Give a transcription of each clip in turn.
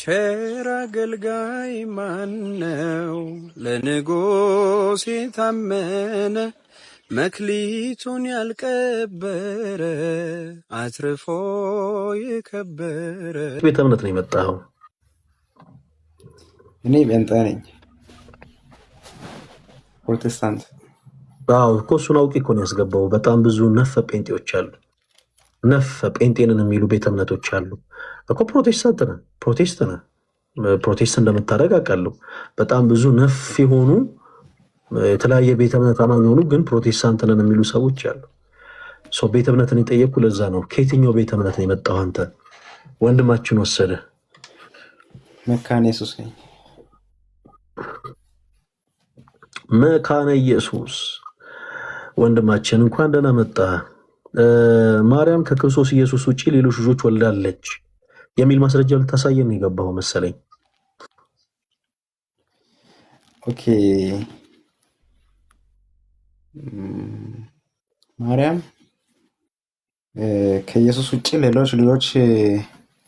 ቸር አገልጋይ ማነው? ለንጉሥ የታመነ መክሊቱን ያልቀበረ አትርፎ የከበረ። ቤተ እምነት ነው የመጣኸው? እኔ ጴንጤ ነኝ፣ ፕሮቴስታንት። አዎ እኮ እሱን አውቄ እኮ ነው ያስገባው። በጣም ብዙ ነፈ ጴንጤዎች አሉ፣ ነፈ ጴንጤንን የሚሉ ቤተ እምነቶች አሉ እኮ። ፕሮቴስታንት ነህ፣ ፕሮቴስት ነህ፣ ፕሮቴስት እንደምታደርግ አውቃለሁ። በጣም ብዙ ነፍ የሆኑ የተለያየ ቤተ እምነት አማኝ የሆኑ ግን ፕሮቴስታንት ነን የሚሉ ሰዎች አሉ። ቤተ እምነትን የጠየቅኩ ለዛ ነው። ከየትኛው ቤተ እምነት ነው የመጣው አንተ? ወንድማችን ወሰደ። መካነ ኢየሱስ ነኝ። መካነ ኢየሱስ ወንድማችን እንኳን ደህና መጣ። ማርያም ከክርስቶስ ኢየሱስ ውጭ ሌሎች ልጆች ወልዳለች የሚል ማስረጃ ልታሳየን የገባው መሰለኝ። ኦኬ፣ ማርያም ከኢየሱስ ውጭ ሌሎች ልጆች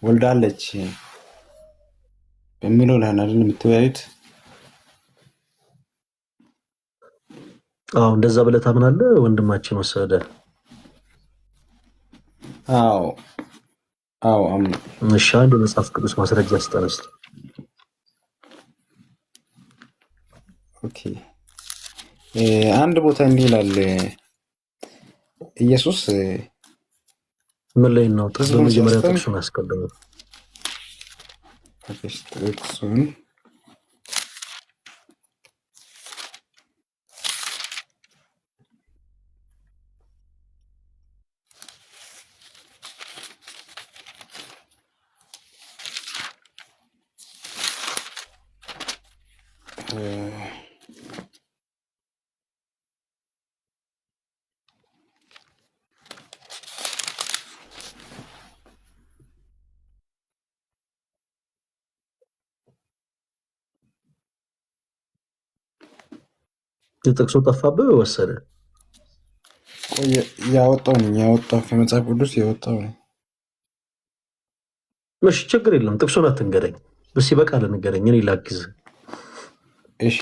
ወልዳለች በሚለው ላይ አይደል የምትወያዩት? አዎ እንደዛ ብለህ ታምናለህ ወንድማችን ወሰደ? አዎ አዎ። እሺ አንድ መጽሐፍ ቅዱስ ማስረጃ ስጠን እስኪ። ኦኬ፣ አንድ ቦታ እንዲህ ይላል ኢየሱስ ምን ላይ ነው? በመጀመሪያ ጥቅሱን አስቀድሞ ጥቅሱን ጥቅሱ ጠፋብህ ወሰደ? ያወጣው ከመጽሐፍ ቅዱስ ያወጣው ነው። እሺ ችግር የለም። ጥቅሱን አትንገረኝ እስኪ፣ በቃል ንገረኝ፣ እኔ ላግዝህ። እሺ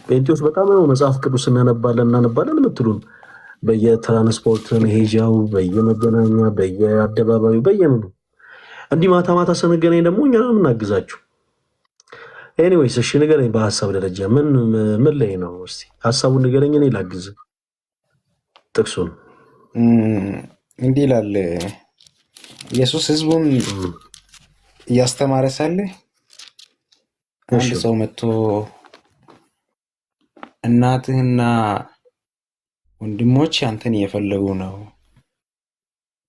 ጴንጤዎች በጣም ነው መጽሐፍ ቅዱስ እናነባለን የምትሉን፣ በየትራንስፖርት መሄጃው፣ በየመገናኛ፣ በየአደባባዩ፣ በየምኑ እንዲህ ማታ ማታ ስንገናኝ ደግሞ እኛ ነው የምናግዛችሁ። ኤኒዌይስ እሺ ንገረኝ፣ በሀሳብ ደረጃ ምን ላይ ነው? እስኪ ሀሳቡን ንገረኝ፣ እኔ ላግዝህ። ጥቅሱን እንዲህ ይላል። ኢየሱስ ሕዝቡን እያስተማረ ሳለ አንድ ሰው መጥቶ እናትህና ወንድሞች አንተን እየፈለጉ ነው።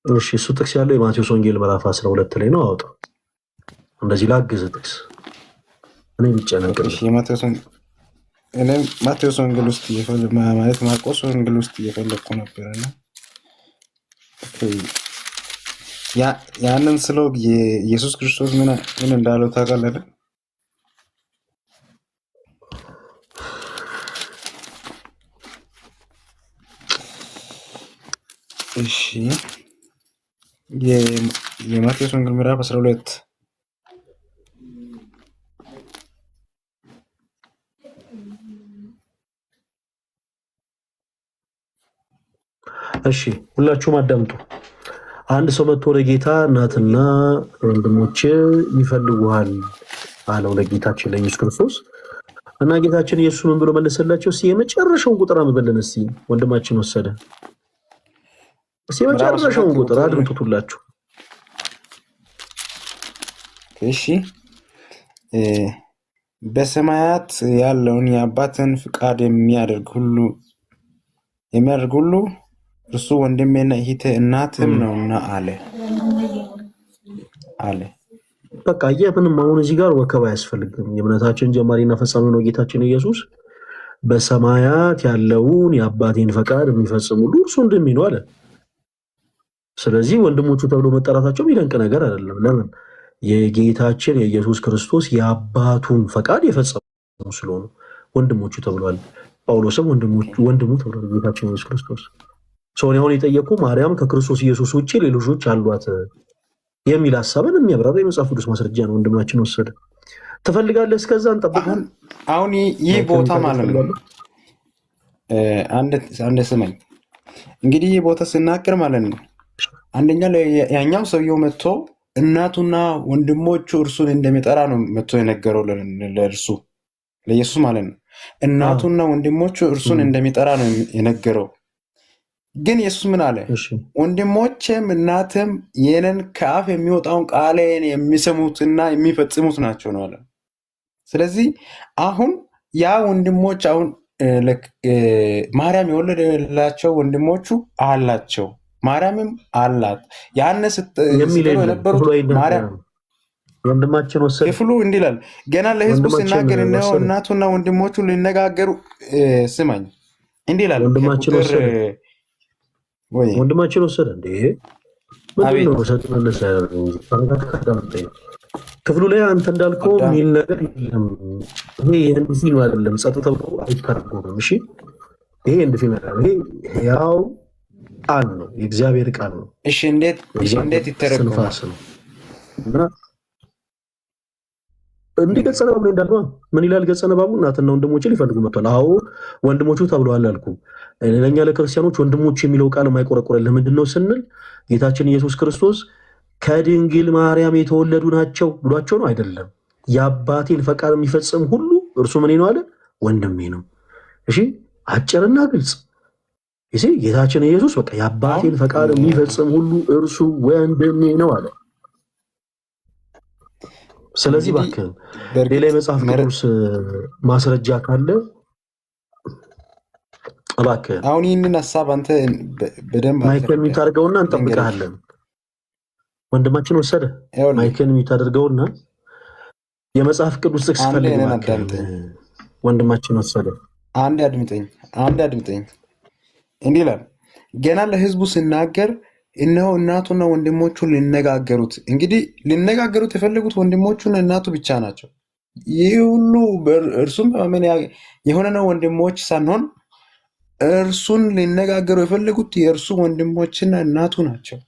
እሺ እሱ ጥቅስ ያለው የማቴዎስ ወንጌል ምዕራፍ 12 ላይ ነው። አውጣ እንደዚህ ላግዝህ ጥቅስ እኔ ቢጨነቅ። እሺ ማቴዎስ ወንጌል ውስጥ ማለት ማርቆስ ወንጌል ውስጥ እየፈለኩ ነበርና ያንን ስለው ኢየሱስ ክርስቶስ ምን እንዳለው ታውቃለህ? እሺ የማቴዎስ ወንጌል ምዕራፍ 12 እሺ ሁላችሁም አዳምጡ። አንድ ሰው መጥቶ ለጌታ እናትና ወንድሞች ይፈልጉሃል አለው ለጌታችን ለኢየሱስ ክርስቶስ። እና ጌታችን ኢየሱስ ምን ብሎ መለሰላቸው? እስኪ የመጨረሻውን ቁጥር አንብበልን እስኪ ወንድማችን ወሰደ። እስኪ የመጨረሻውን ቁጥር አድምጡት ሁላችሁ። እሺ በሰማያት ያለውን የአባትን ፍቃድ የሚያደርግ ሁሉ እርሱ ወንድሜና እህቴ እናትም ነውና አለ። በቃ ምንም አሁን እዚህ ጋር ወከባ አያስፈልግም። የእምነታችን ጀማሪና ፈጻሚ ነው ጌታችን ኢየሱስ። በሰማያት ያለውን የአባቴን ፈቃድ የሚፈጽም ሁሉ እርሱ ወንድሜ ነው አለ። ስለዚህ ወንድሞቹ ተብሎ መጠራታቸው የሚደንቅ ነገር አይደለም። ለምን? የጌታችን የኢየሱስ ክርስቶስ የአባቱን ፈቃድ የፈጸሙ ስለሆኑ ወንድሞቹ ተብሏል። ጳውሎስም ወንድሙ ተብሏል ጌታችን ኢየሱስ ክርስቶስ። ሰውን አሁን የጠየቁ ማርያም ከክርስቶስ ኢየሱስ ውጭ ሌሎች ልጆች አሏት የሚል ሀሳብን የሚያብራራ የመጽሐፍ ቅዱስ ማስረጃ ነው። ወንድማችን ወሰደ። ትፈልጋለህ? እስከዛ እንጠብቃለን። አሁን ይህ ቦታ ማለት ነው። አንድ ስመኝ እንግዲህ ይህ ቦታ ስናገር ማለት ነው። አንደኛ ያኛው ሰውየው መጥቶ እናቱና ወንድሞቹ እርሱን እንደሚጠራ ነው መጥቶ የነገረው ለእርሱ ለኢየሱስ ማለት ነው። እናቱና ወንድሞቹ እርሱን እንደሚጠራ ነው የነገረው። ግን ኢየሱስ ምን አለ? ወንድሞቼም እናትም ይህንን ከአፍ የሚወጣውን ቃሌን የሚሰሙትና የሚፈጽሙት ናቸው ነው አለ። ስለዚህ አሁን ያ ወንድሞች አሁን ማርያም የወለደላቸው ወንድሞቹ አላቸው፣ ማርያምም አላት። ያን ስትሉ የነበሩት ማርያም ወንድማችን ወሰደ ክፍሉ እንዲህ ይላል። ገና ለሕዝቡ ሲናገር እነሆ እናቱና ወንድሞቹ ሊነጋገሩ ስማኝ፣ እንዲህ ይላል። ወንድማችን ወሰደ እንዴ? ምንድን ነው ሰጥመለስ ክፍሉ ላይ አንተ እንዳልከው የሚል ነገር የለም። ይሄ የህንድ ፊልም አይደለም። ጸጥ ተብሎ አይተረጎምም። እሺ፣ ይሄ የህንድ ፊልም አይደለም። ይሄ ያው ቃል ነው፣ የእግዚአብሔር ቃል ነው። እሺ፣ እንዴት ይተረጎማል? እንዲህ ገጸ ነባቡ ላይ እንዳልነው ምን ይላል? ገጸ ነባቡ እናትና ወንድሞች ሊፈልጉ መጥቷል። አዎ ወንድሞቹ ተብለዋል አልኩ። ለእኛ ለክርስቲያኖች ወንድሞች የሚለው ቃል የማይቆረቆረልን ምንድን ነው ስንል ጌታችን ኢየሱስ ክርስቶስ ከድንግል ማርያም የተወለዱ ናቸው ብሏቸው ነው? አይደለም። የአባቴን ፈቃድ የሚፈጽም ሁሉ እርሱ ምን ነው አለ? ወንድሜ ነው። እሺ፣ አጭርና ግልጽ። እሺ፣ ጌታችን ኢየሱስ በቃ የአባቴን ፈቃድ የሚፈጽም ሁሉ እርሱ ወንድሜ ነው አለ። ስለዚህ እባክህን ሌላ የመጽሐፍ ቅዱስ ማስረጃ ካለ እባክህን አሁን ይህንን ሀሳብ አንተ በደንብ ማይክን የሚታደርገውና እንጠብቅሃለን። ወንድማችን ወሰደ ማይክን የሚታደርገውና የመጽሐፍ ቅዱስ ጥቅስ ፈልግ። ወንድማችን ወሰደ አንድ አድምጠኝ። እንዲህ ይላል፣ ገና ለሕዝቡ ሲናገር እነሆ እናቱና ወንድሞቹ ሊነጋገሩት። እንግዲህ ሊነጋገሩት የፈለጉት ወንድሞቹና እናቱ ብቻ ናቸው። ይህ ሁሉ እርሱም በማመን የሆነ ነው ወንድሞች ሳንሆን እርሱን ሊነጋገሩ የፈለጉት የእርሱ ወንድሞችና እናቱ ናቸው።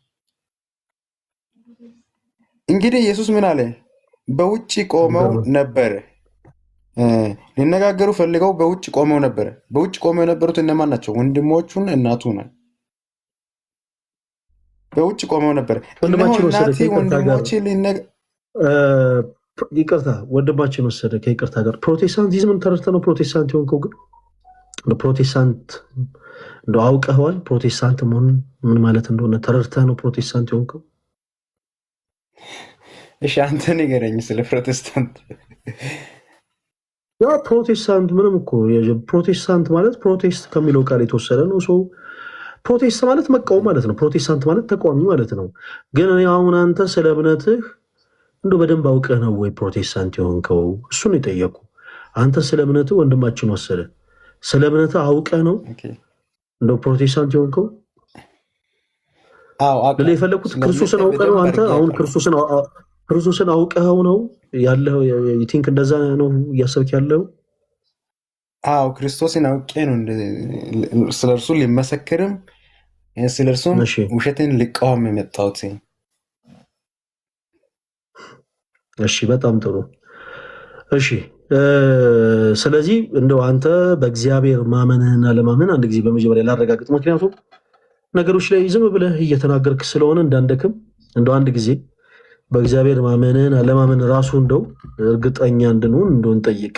እንግዲህ ኢየሱስ ምን አለ? በውጭ ቆመው ነበር። ሊነጋገሩ ፈልገው በውጭ ቆመው ነበር። በውጭ ቆመው የነበሩት እነማን ናቸው? ወንድሞቹን እናቱ ነው። በውጭ ቆመው ነበር። ይቅርታ ወንድማችን ወሰደ ከይቅርታ ጋር ፕሮቴስታንቲዝምን ተረድተህ ነው ፕሮቴስታንት የሆንከው? ግን ፕሮቴስታንት እንደው አውቀኸዋል? ፕሮቴስታንት መሆን ምን ማለት እንደሆነ ተረድተህ ነው ፕሮቴስታንት የሆንከው? እሺ አንተ ንገረኝ ስለ ፕሮቴስታንት። ያ ፕሮቴስታንት ምንም እኮ ፕሮቴስታንት ማለት ፕሮቴስት ከሚለው ቃል የተወሰደ ነው። ሰው ፕሮቴስት ማለት መቃወም ማለት ነው። ፕሮቴስታንት ማለት ተቃዋሚ ማለት ነው። ግን አሁን አንተ ስለ እምነትህ እንደው በደንብ አውቀህ ነው ወይ ፕሮቴስታንት የሆንከው? እሱን የጠየቁ አንተ ስለ እምነትህ ወንድማችን ወሰደ ስለ እምነትህ አውቀህ ነው እንደው ፕሮቴስታንት የሆንከው? ልል የፈለግኩት ክርስቶስን አውቀህ ነው። አንተ አሁን ክርስቶስን አውቀኸው ነው ያለው? ቲንክ እንደዛ ነው እያሰብክ ያለው? አዎ ክርስቶስን አውቄ ነው ስለ እርሱ ሊመሰክርም ስለ እርሱም ውሸትን ሊቃወም የመጣሁት። እሺ በጣም ጥሩ። እሺ ስለዚህ እንደው አንተ በእግዚአብሔር ማመንህና ለማመን አንድ ጊዜ በመጀመሪያ ላረጋግጥ። ምክንያቱም ነገሮች ላይ ዝም ብለህ እየተናገርክ ስለሆነ እንዳንደክም እንደው አንድ ጊዜ በእግዚአብሔር ማመንህን አለማመን ራሱ እንደው እርግጠኛ እንድንሆን እንደው እንጠይቅ።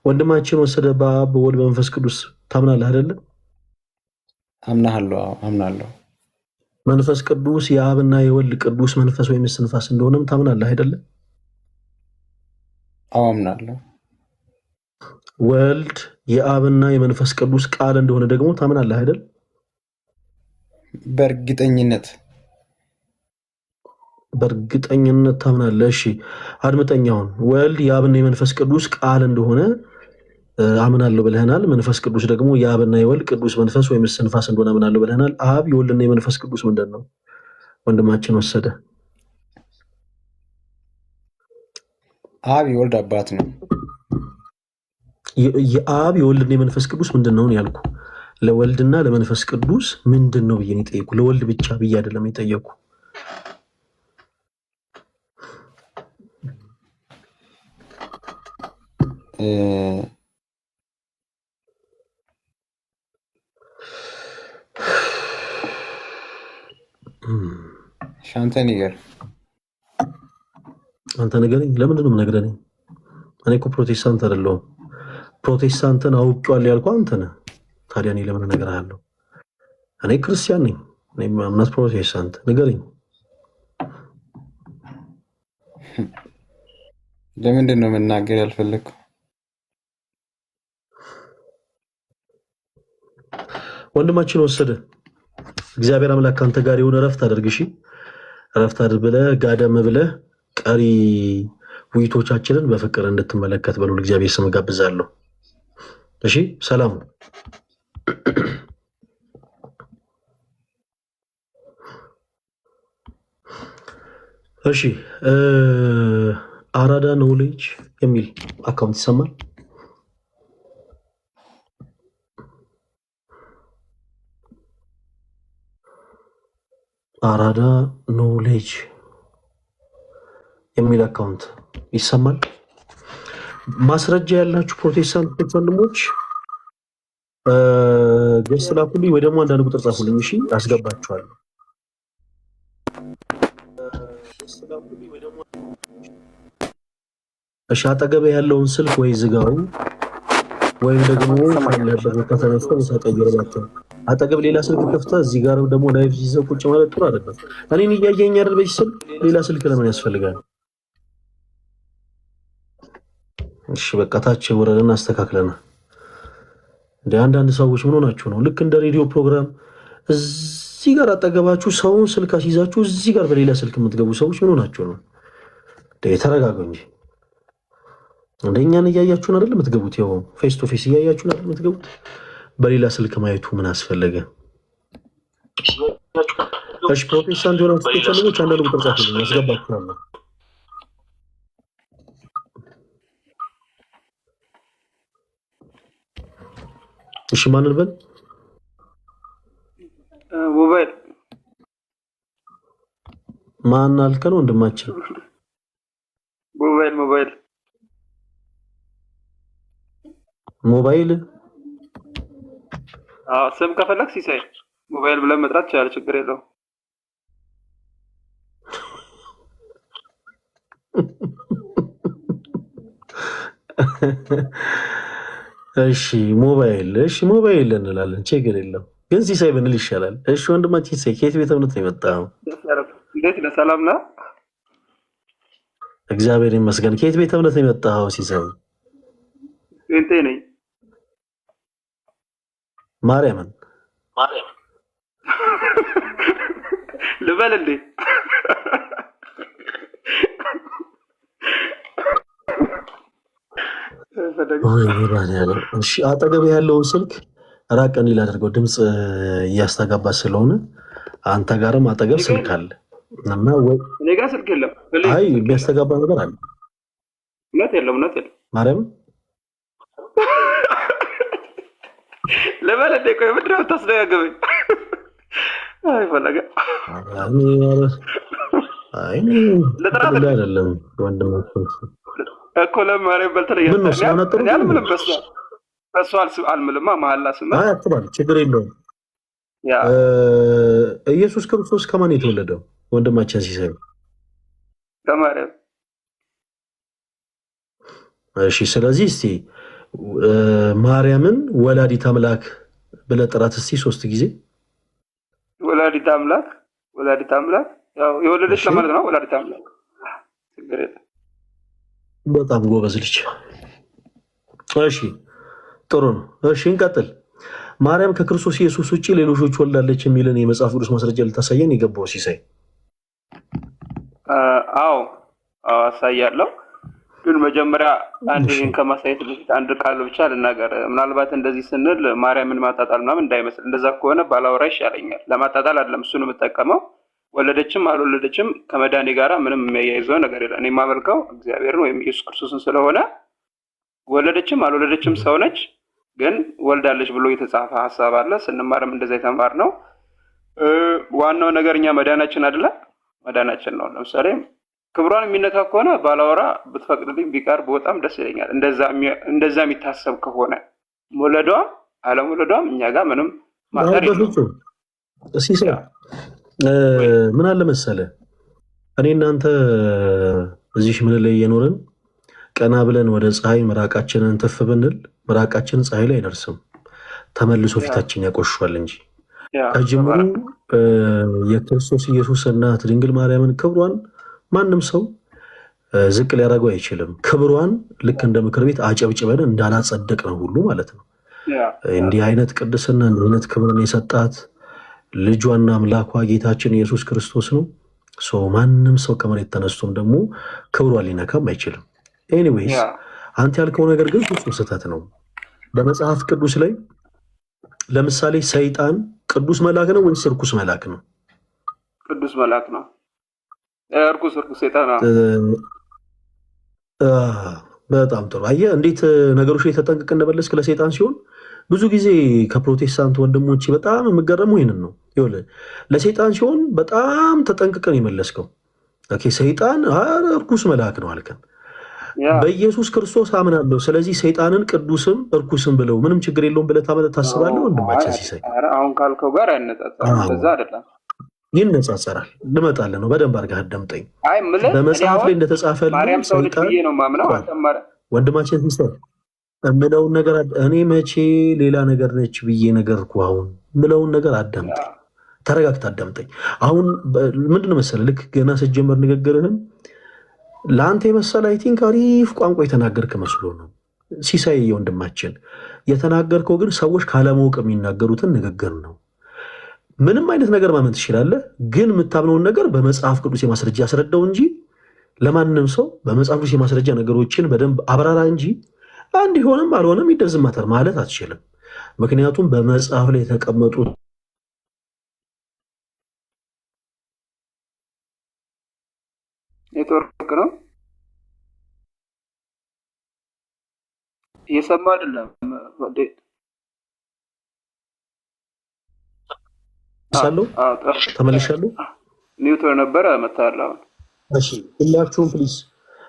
ወንድማችን ወሰደ በአብ በወልድ በመንፈስ ቅዱስ ታምናለህ አይደለም? አምናለሁ። መንፈስ ቅዱስ የአብና የወልድ ቅዱስ መንፈስ ወይም እስትንፋስ እንደሆነም ታምናለህ አይደለም? አዎ አምናለሁ። ወልድ የአብና የመንፈስ ቅዱስ ቃል እንደሆነ ደግሞ ታምናለህ አይደል? በእርግጠኝነት ታምናለህ። እሺ አድምጠኛውን ወልድ የአብና የመንፈስ ቅዱስ ቃል እንደሆነ አምናለሁ ብለህናል። መንፈስ ቅዱስ ደግሞ የአብና የወልድ ቅዱስ መንፈስ ወይም እስትንፋስ እንደሆነ አምናለሁ ብለህናል። አብ የወልድና የመንፈስ ቅዱስ ምንድን ነው? ወንድማችን ወሰደ አብ የወልድ አባት ነው። የአብ የወልድና የመንፈስ ቅዱስ ምንድን ነው ያልኩ? ለወልድና ለመንፈስ ቅዱስ ምንድን ነው ብዬ የጠየኩ። ለወልድ ብቻ ብዬ አይደለም የጠየኩ። ሻንተ ንገር። አንተ ንገረኝ። ለምንድን ነው የምነግረኝ? እኔ እኮ ፕሮቴስታንት አይደለሁም። ፕሮቴስታንትን አውቄዋለሁ ያልኩህ አንተ ነህ። ታዲያ እኔ ለምን እነግርሃለሁ? እኔ ክርስቲያን ነኝ። እኔ እምነት ፕሮቴስታንት። ንገረኝ። ለምንድን ነው መናገር ያልፈለግከው? ወንድማችን ወሰደ። እግዚአብሔር አምላክ ከአንተ ጋር የሆነ እረፍት አድርግ። እሺ እረፍት አድርግ ብለህ ጋደም ብለህ ቀሪ ውይይቶቻችንን በፍቅር እንድትመለከት በሉ እግዚአብሔር ስም ጋብዛለሁ። እሺ ሰላም። እሺ አራዳ ኖሌጅ የሚል አካውንት ይሰማል። አራዳ ኖሌጅ የሚል አካውንት ይሰማል። ማስረጃ ያላችሁ ፕሮቴስታንት ወንድሞች ገስ ላኩልኝ፣ ወይ ደግሞ አንዳንድ ቁጥር ጻፉልኝ። እሺ አስገባችኋለሁ። እሺ አጠገብ ያለውን ስልክ ወይ ዝጋው ወይም ደግሞ ካለበት ቦታ ተነስተው ተቀይረባቸው። አጠገብ ሌላ ስልክ ከፍተህ እዚህ ጋር ደግሞ ላይቭ ይዘው ቁጭ ማለት ጥሩ አይደለም። እኔን እያየኝ አይደል? በዚህ ስልክ ሌላ ስልክ ለምን ያስፈልጋል? እሺ በቃ ታች ወረደና አስተካክለና። እንደ አንዳንድ ሰዎች ምን ሆናችሁ ነው? ልክ እንደ ሬዲዮ ፕሮግራም እዚህ ጋር አጠገባችሁ ሰውን ስልክ አስይዛችሁ እዚህ ጋር በሌላ ስልክ የምትገቡ ሰዎች ምን ሆናችሁ ነው? ተረጋጉ እንጂ እንደኛን እያያችሁን አይደል የምትገቡት? ያው ፌስ ቱ ፌስ እያያችሁን አይደል የምትገቡት? በሌላ ስልክ ማየቱ ምን አስፈለገ? እሺ ፕሮቴስታንት የሆነ ስፔሻሊስቶች አንዳንድ ቁጥር ጻፉልኝ፣ ያስገባችኋለሁ። እሺ ማንን በል? ሞባይል ማን አልከን? ወንድማችን ሞባይል ሞባይል። ስም ከፈለግ ሲሳይ ሞባይል ብለን መጥራት ይችላል፣ ችግር የለው። እሺ ሞባይል እንላለን፣ ችግር የለው። ግን ሲሳይ ብንል ይሻላል። እሺ ወንድማችን ሲሳይ ከየት ቤተ እምነት ነው የመጣው? እንዴት ነህ? ሰላም ነህ? እግዚአብሔር ይመስገን። ከየት ቤተ እምነት ነው የመጣው ሲሳይ? ጴንጤ ነኝ። ማርያምን ልበል እንዴ? እሺ አጠገብ ያለውን ስልክ ራቅ እንዲል አድርገው፣ ድምፅ እያስተጋባ ስለሆነ አንተ ጋርም አጠገብ ስልክ አለ እና እኔ ጋር ስልክ የለም። አይ የሚያስተጋባ ነገር አለ። እውነት የለም ማርያም ልበል እንዴ? ቆይ ምንድን ነው የምታስደጋግመኝ? አይ ፈለገ ለጥራት አይደለም ወንድማችን እኮ ለማርያም በልተለየ አልምልም፣ በሱ አልምልማ መሀላ ስም አትባል፣ ችግር የለውም። ኢየሱስ ክርስቶስ ከማን የተወለደው ወንድማችን ሲሳይ? ከማርያም። እሺ ስለዚህ እስቲ ማርያምን ወላዲት አምላክ ብለህ ጥራት እስቲ 3 ጊዜ። ወላዲት አምላክ ያው የወለደች ለማለት ነው። ወላዲት አምላክ ችግር የለም። በጣም ጎበዝ ልጅ። እሺ ጥሩ ነው። እሺ እንቀጥል። ማርያም ከክርስቶስ ኢየሱስ ውጪ ሌሎች ወልዳለች የሚልን የመጽሐፍ ቅዱስ ማስረጃ ልታሳየን የገባው ሲሳይ? አዎ አሳያለሁ። ግን መጀመሪያ አንድ ይህን ከማሳየት በፊት አንድ ቃል ብቻ ልናገር። ምናልባት እንደዚህ ስንል ማርያምን ማጣጣል ምናምን እንዳይመስል፣ እንደዛ ከሆነ ባላወራ ይሻለኛል። ለማጣጣል አይደለም እሱን የምጠቀመው። ወለደችም አልወለደችም ከመዳኔ ጋራ ምንም የሚያያይዘው ነገር የለም። እኔ የማመልከው እግዚአብሔርን ወይም ኢየሱስ ክርስቶስን ስለሆነ ወለደችም አልወለደችም ሰው ነች። ግን ወልዳለች ብሎ የተጻፈ ሀሳብ አለ። ስንማርም እንደዛ የተማርነው። ዋናው ነገር እኛ መዳናችን አይደለ? መዳናችን ነው። ለምሳሌ ክብሯን የሚነካ ከሆነ ባላወራ ብትፈቅድልኝ ቢቀርብ በጣም ደስ ይለኛል። እንደዛ የሚታሰብ ከሆነ መውለዷም አለመውለዷም እኛ ጋር ምንም ማጠር የለውም። ምን አለ መሰለ እኔ እናንተ እዚህ ምን ላይ የኖርን ቀና ብለን ወደ ፀሐይ ምራቃችንን ተፍ ብንል ምራቃችን ፀሐይ ላይ አይደርስም፣ ተመልሶ ፊታችን ያቆሽሿል እንጂ ከጅምሩ የክርስቶስ ኢየሱስ እናት ድንግል ማርያምን ክብሯን ማንም ሰው ዝቅ ሊያደርገው አይችልም። ክብሯን ልክ እንደ ምክር ቤት አጨብጭበን እንዳላጸደቅ ነው ሁሉ ማለት ነው። እንዲህ አይነት ቅድስና እንዲህ አይነት ክብርን የሰጣት ልጇና አምላኳ ጌታችን ኢየሱስ ክርስቶስ ነው። ማንም ሰው ከመሬት ተነስቶም ደግሞ ክብሯን ሊነካም አይችልም። ኤኒዌይስ አንተ ያልከው ነገር ግን ፍጹም ስህተት ነው። በመጽሐፍ ቅዱስ ላይ ለምሳሌ ሰይጣን ቅዱስ መልአክ ነው ወይስ ርኩስ መልአክ ነው? ቅዱስ መልአክ ነው። እርኩስ ሰይጣን ነው። በጣም ጥሩ። አየህ እንዴት ነገሮች ላይ ተጠንቅቅ እንደመለስክ ለሰይጣን ሲሆን ብዙ ጊዜ ከፕሮቴስታንት ወንድሞች በጣም የምገረመው ይህንን ነው። ይኸውልህ ለሰይጣን ሲሆን በጣም ተጠንቅቀን የመለስከው። ኦኬ ሰይጣን እርኩስ መልአክ ነው አልከን። በኢየሱስ ክርስቶስ አምናለሁ፣ ስለዚህ ሰይጣንን ቅዱስም እርኩስም ብለው ምንም ችግር የለውም ብለህ ታስባለህ? ወንድማችን ሲሳይ አሁን ካልከው ጋር አይነጻጸርም። እንደዛ አይደለም፣ ይነጻጸራል። ልመጣልህ ነው። በደንብ አድርገህ አዳምጠኝ። በመጽሐፍ ላይ እንደተጻፈልህ ወንድማችን ሲሳይ የምለውን ነገር እኔ መቼ ሌላ ነገር ነች ብዬ ነገርኩህ? አሁን የምለውን ነገር አዳምጠኝ፣ ተረጋግተህ አዳምጠኝ። አሁን ምንድን መሰለህ ልክ ገና ስትጀምር ንግግርህን ለአንተ የመሰለ አይ ቲንክ አሪፍ ቋንቋ የተናገርክ መስሎ ነው ሲሳይ ወንድማችን። የተናገርከው ግን ሰዎች ካለማወቅ የሚናገሩትን ንግግር ነው። ምንም አይነት ነገር ማመን ትችላለህ፣ ግን የምታምነውን ነገር በመጽሐፍ ቅዱስ የማስረጃ ያስረዳው እንጂ ለማንም ሰው በመጽሐፍ ቅዱስ የማስረጃ ነገሮችን በደንብ አብራራ እንጂ አንድ ሆነም አልሆነም ይደዝማተር ማለት አትችልም። ምክንያቱም በመጽሐፍ ላይ የተቀመጡ ኔትወርክ ነው እየሰማ አይደለም። ተመልሻለሁ። ኒውትን ነበረ መታለሁ። እሺ ሁላችሁም ፕሊዝ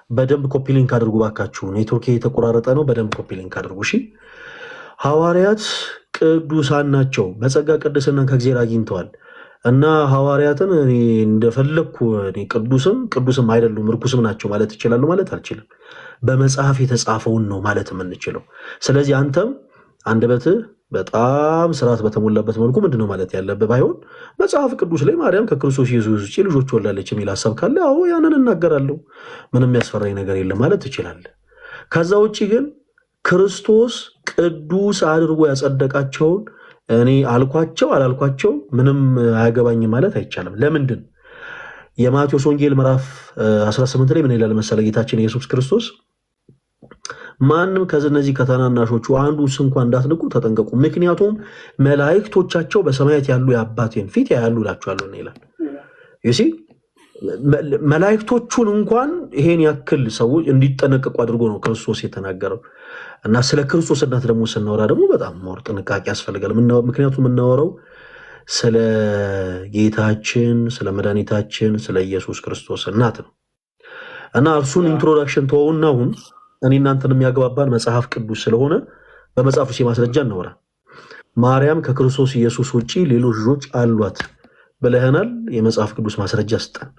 በደንብ ኮፒ ሊንክ አድርጉ ባካችሁ። ኔትወርክ የተቆራረጠ ነው። በደንብ ኮፒ ሊንክ አድርጉ። እሺ ሐዋርያት ቅዱሳን ናቸው፣ በጸጋ ቅድስናን ከእግዚአብሔር አግኝተዋል። እና ሐዋርያትን እኔ እንደፈለግኩ ቅዱስም አይደሉም እርኩስም ናቸው ማለት ይችላሉ ማለት አልችልም። በመጽሐፍ የተጻፈውን ነው ማለት የምንችለው። ስለዚህ አንተም አንደበትህ በጣም ስርዓት በተሞላበት መልኩ ምንድነው ማለት ያለብህ ባይሆን መጽሐፍ ቅዱስ ላይ ማርያም ከክርስቶስ ኢየሱስ ውጭ ልጆች ወላለች የሚል ሀሳብ ካለ አዎ ያንን እናገራለሁ፣ ምንም የሚያስፈራኝ ነገር የለም ማለት ትችላለህ። ከዛ ውጭ ግን ክርስቶስ ቅዱስ አድርጎ ያጸደቃቸውን እኔ አልኳቸው አላልኳቸው ምንም አያገባኝም ማለት አይቻልም። ለምንድን የማቴዎስ ወንጌል ምዕራፍ 18 ላይ ምን ይላል መሰለ ጌታችን ኢየሱስ ክርስቶስ ማንም ከነዚህ ከተናናሾቹ አንዱ እንኳን እንዳትንቁ ተጠንቀቁ፣ ምክንያቱም መላእክቶቻቸው በሰማያት ያሉ የአባቴን ፊት ያያሉ እላችኋለሁ ይላል። ይሲ መላእክቶቹን እንኳን ይሄን ያክል ሰዎች እንዲጠነቀቁ አድርጎ ነው ክርስቶስ የተናገረው። እና ስለ ክርስቶስ እናት ደግሞ ስናወራ ደግሞ በጣም ሞር ጥንቃቄ ያስፈልጋል። ምክንያቱም የምናወራው ስለ ጌታችን ስለ መድኃኒታችን ስለ ኢየሱስ ክርስቶስ እናት ነው። እና እርሱን ኢንትሮዳክሽን ተወውና አሁን እኔ እናንተን የሚያገባባን መጽሐፍ ቅዱስ ስለሆነ በመጽሐፍ ቅዱስ ማስረጃ እናወራ። ማርያም ከክርስቶስ ኢየሱስ ውጪ ሌሎች ልጆች አሏት ብለህናል። የመጽሐፍ ቅዱስ ማስረጃ ስጠን።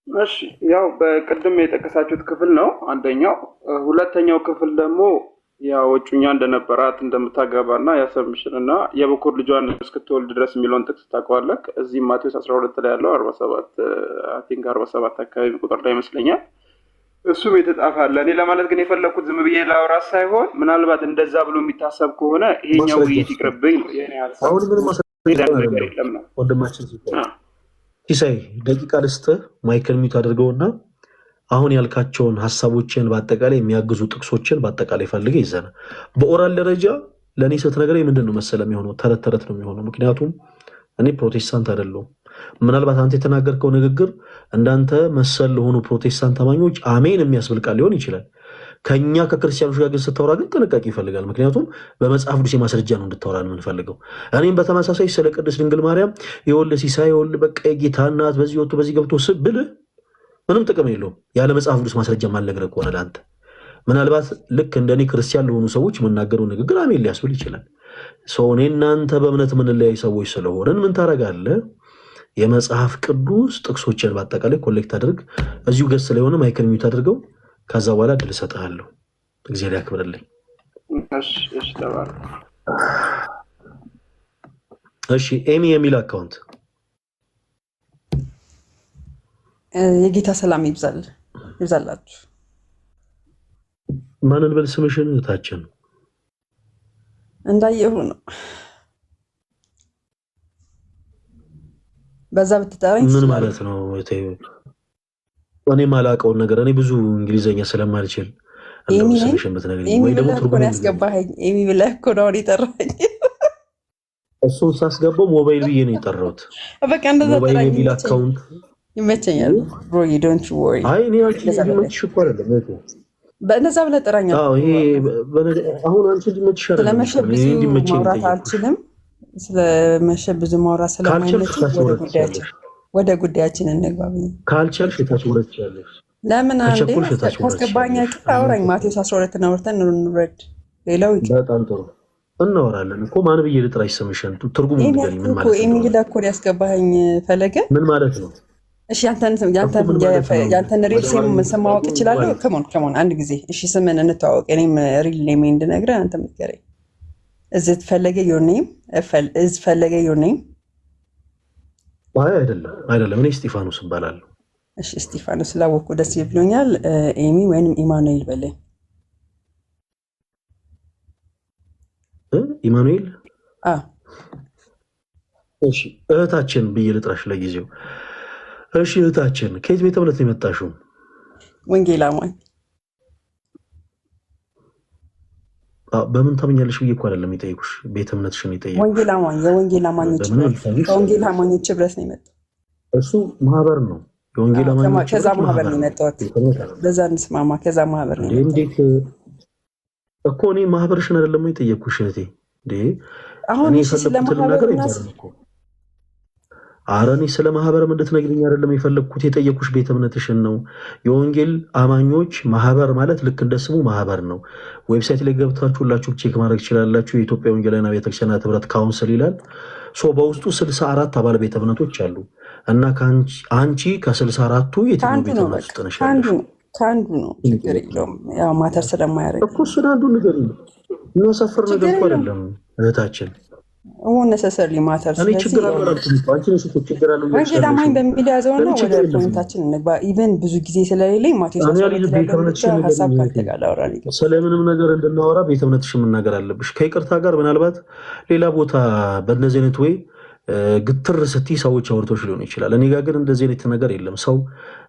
እሺ ያው በቅድም የጠቀሳችሁት ክፍል ነው አንደኛው። ሁለተኛው ክፍል ደግሞ ያው እጩኛ እንደነበራት እንደምታገባና ያሰምሽንና የበኩር ልጇን እስክትወልድ ድረስ የሚለውን ጥቅስ ታውቀዋለህ። እዚህ ማቴዎስ 12 ላይ ያለው 47 አይ ቲንክ 47 አካባቢ ቁጥር ላይ ይመስለኛል እሱም የተጻፈ አለ። እኔ ለማለት ግን የፈለኩት ዝም ብዬ ላውራ ሳይሆን ምናልባት እንደዛ ብሎ የሚታሰብ ከሆነ ይሄኛው ውይይት ይቅርብኝ ነው የኔ ሐሳብ። አሁን ምንም ነገር የለም ነው ወንድማችን ሲሳይ ደቂቃ ልስጥህ፣ ማይክል ሚውት አድርገውና አሁን ያልካቸውን ሐሳቦችን በአጠቃላይ የሚያግዙ ጥቅሶችን በአጠቃላይ ፈልገህ ይዘና በኦራል ደረጃ ለእኔ ስትነግረኝ ምንድን ነው መሰለህ የሚሆነው ተረት ተረት ነው የሚሆነው። ምክንያቱም እኔ ፕሮቴስታንት አይደለሁም። ምናልባት አንተ የተናገርከው ንግግር እንዳንተ መሰል ለሆኑ ፕሮቴስታንት አማኞች አሜን የሚያስብል ቃል ሊሆን ይችላል። ከኛ ከክርስቲያኖች ጋር ግን ስታወራ ግን ጥንቃቄ ይፈልጋል። ምክንያቱም በመጽሐፍ ቅዱስ ማስረጃ ነው እንድታወራ ነው የምንፈልገው። እኔም በተመሳሳይ ስለ ቅድስት ድንግል ማርያም የወልድ ሲሳይ የወልድ በቃ የጌታ እናት በዚህ ወጥቶ በዚህ ገብቶ ብልህ ምንም ጥቅም የለውም። ያለ መጽሐፍ ቅዱስ ማስረጃ ማልነግርህ ከሆነ ለአንተ ምናልባት ልክ እንደኔ ክርስቲያን ለሆኑ ሰዎች የምናገረው ንግግር አሜን ሊያስብል ይችላል። ሰው እኔ እናንተ በእምነት የምንለያይ ሰዎች ስለሆነን ምን ታደርጋለህ? የመጽሐፍ ቅዱስ ጥቅሶችን በአጠቃላይ ኮሌክት አድርግ። እዚሁ ገጽ ላይ ሆነ ማይክል ሚዩት አድርገው። ከዛ በኋላ ድል እሰጥሃለሁ። እግዚአብሔር ያክብርልኝ። እሺ ኤሚ የሚል አካውንት የጌታ ሰላም ይብዛላችሁ። ማንን በል ስምሽን? እህታችን እንዳየሁ ነው። በዛ ብትጠራኝ ምን ማለት ነው? እኔ ማላውቀውን ነገር እኔ ብዙ እንግሊዘኛ ስለማልችል ስምሽን ብትነግሪኝ ወይ ደግሞ ትርጉም ያስገባኸኝ ኤሚ ብለህ እኮ ነው የጠራኸኝ። እሱን ሳስገባው ሞባይል ብዬ ነው የጠራሁት። በቃ እንደዛ ሞባይል የሚል አካውንት ይመቸኛል። ብሮ ዩ ዶንት ወሪ። አይ እኔ አንቺ ሊመችሽ እኮ አይደለም እህቴ፣ በእነዛ ብለህ ጥራኝ። አዎ ይሄ አሁን አንቺ ሊመችሽ አይደለም። ስለመሸ ብዙ ማውራት አልችልም። ስለመሸ ብዙ ማውራት ስለማይመች ወደ ጉዳያችን እንግባ። ካልቻልሽ የታች ወረድ ትችያለሽ። ለምን አንዴ ካስገባኝ አውራኝ። ማቴዎስ 12 ነው ወርተን እንውረድ። ሌላው በጣም ጥሩ እናወራለን እኮ። ማን ብዬ ልጥራሽ ስምሽን? ትርጉሙ ንገሪኝ። ምን ማለት ነው? ኤሚ ብለህ እኮ ያስገባኸኝ ፈለገ። ምን ማለት ነው? እሺ ያንተን ሪል ስም ማወቅ እችላለሁ? ከሞን አንድ ጊዜ እሺ ስምን እንተዋወቅ። እኔም ሪል ኔም እንድነግርህ አንተም ንገረኝ። እዝ ፈለገ ዮር ኔም ፈለገ ዮር ኔም? አይ አይደለም። እኔ እስጢፋኖስ እባላለሁ። እሺ እስጢፋኖስ ስላወቅኩ ደስ ይብሎኛል። ኤሚ ወይንም ኢማኑኤል በለኝ። ኢማኑኤል? አዎ እሺ እህታችን ብዬ ልጥራሽ ለጊዜው። እሺ እህታችን ከየት ቤተ እምነት ነው የመጣሽው? ወንጌል አማኝ። በምን ታምኛለሽ ብዬ እኮ አይደለም የጠየኩሽ፣ ቤተ እምነትሽን የጠየኩሽ። ወንጌል አማኝ የወንጌል አማኞች ከወንጌል አማኞች ህብረት ነው የመጣው። እሱ ማህበር ነው የወንጌል አማኞች። ከዛ ማህበር ነው የመጣሁት። በዛ እንስማማ። ከዛ ማህበር ነው እንዴት እኮ እኔ ማህበርሽን አይደለም የጠየኩሽ እህቴ። እንዴ አሁን የፈለኩትን ነገር ይባላል እኮ። ኧረ እኔ ስለ ማህበርም እንድትነግሪኝ አይደለም የፈለግኩት፣ የጠየኩሽ ቤተ እምነትሽን ነው። የወንጌል አማኞች ማህበር ማለት ልክ እንደ ስሙ ማህበር ነው። ዌብሳይት ላይ ገብታችሁ ሁላችሁ ቼክ ማድረግ ትችላላችሁ። የኢትዮጵያ ወንጌላውያን አብያተ ክርስቲያናት ህብረት ካውንስል ይላል። በውስጡ 64 አባል ቤተ እምነቶች አሉ እና አንቺ ከ64ቱ የትኛው ቤተ እምነት ውስጥ ነሽ? ከአንዱ ነው። ችግር የለውም። ያው ማተር ስለማያደርግ እኮ እሱን አንዱ ነገር የሚያሳፍር ነገር እኮ አይደለም እህታችን። ነሰሰርሊ ማተር ችግር ወንጌል አማኝ በሚል ያዘውና ወደ ፖይንታችን እንግባ። ኢቨን ብዙ ጊዜ ስለሌለኝ ማቴዎስ ሀሳብ ካልተጋላወራ ስለምንም ነገር እንድናወራ ቤተ እምነትሽን መናገር አለብሽ። ከይቅርታ ጋር ምናልባት ሌላ ቦታ በእነዚህ አይነት ወይ ግትር ስትይ ሰዎች አውርቶች ሊሆን ይችላል። እኔ ጋር ግን እንደዚህ አይነት ነገር የለም። ሰው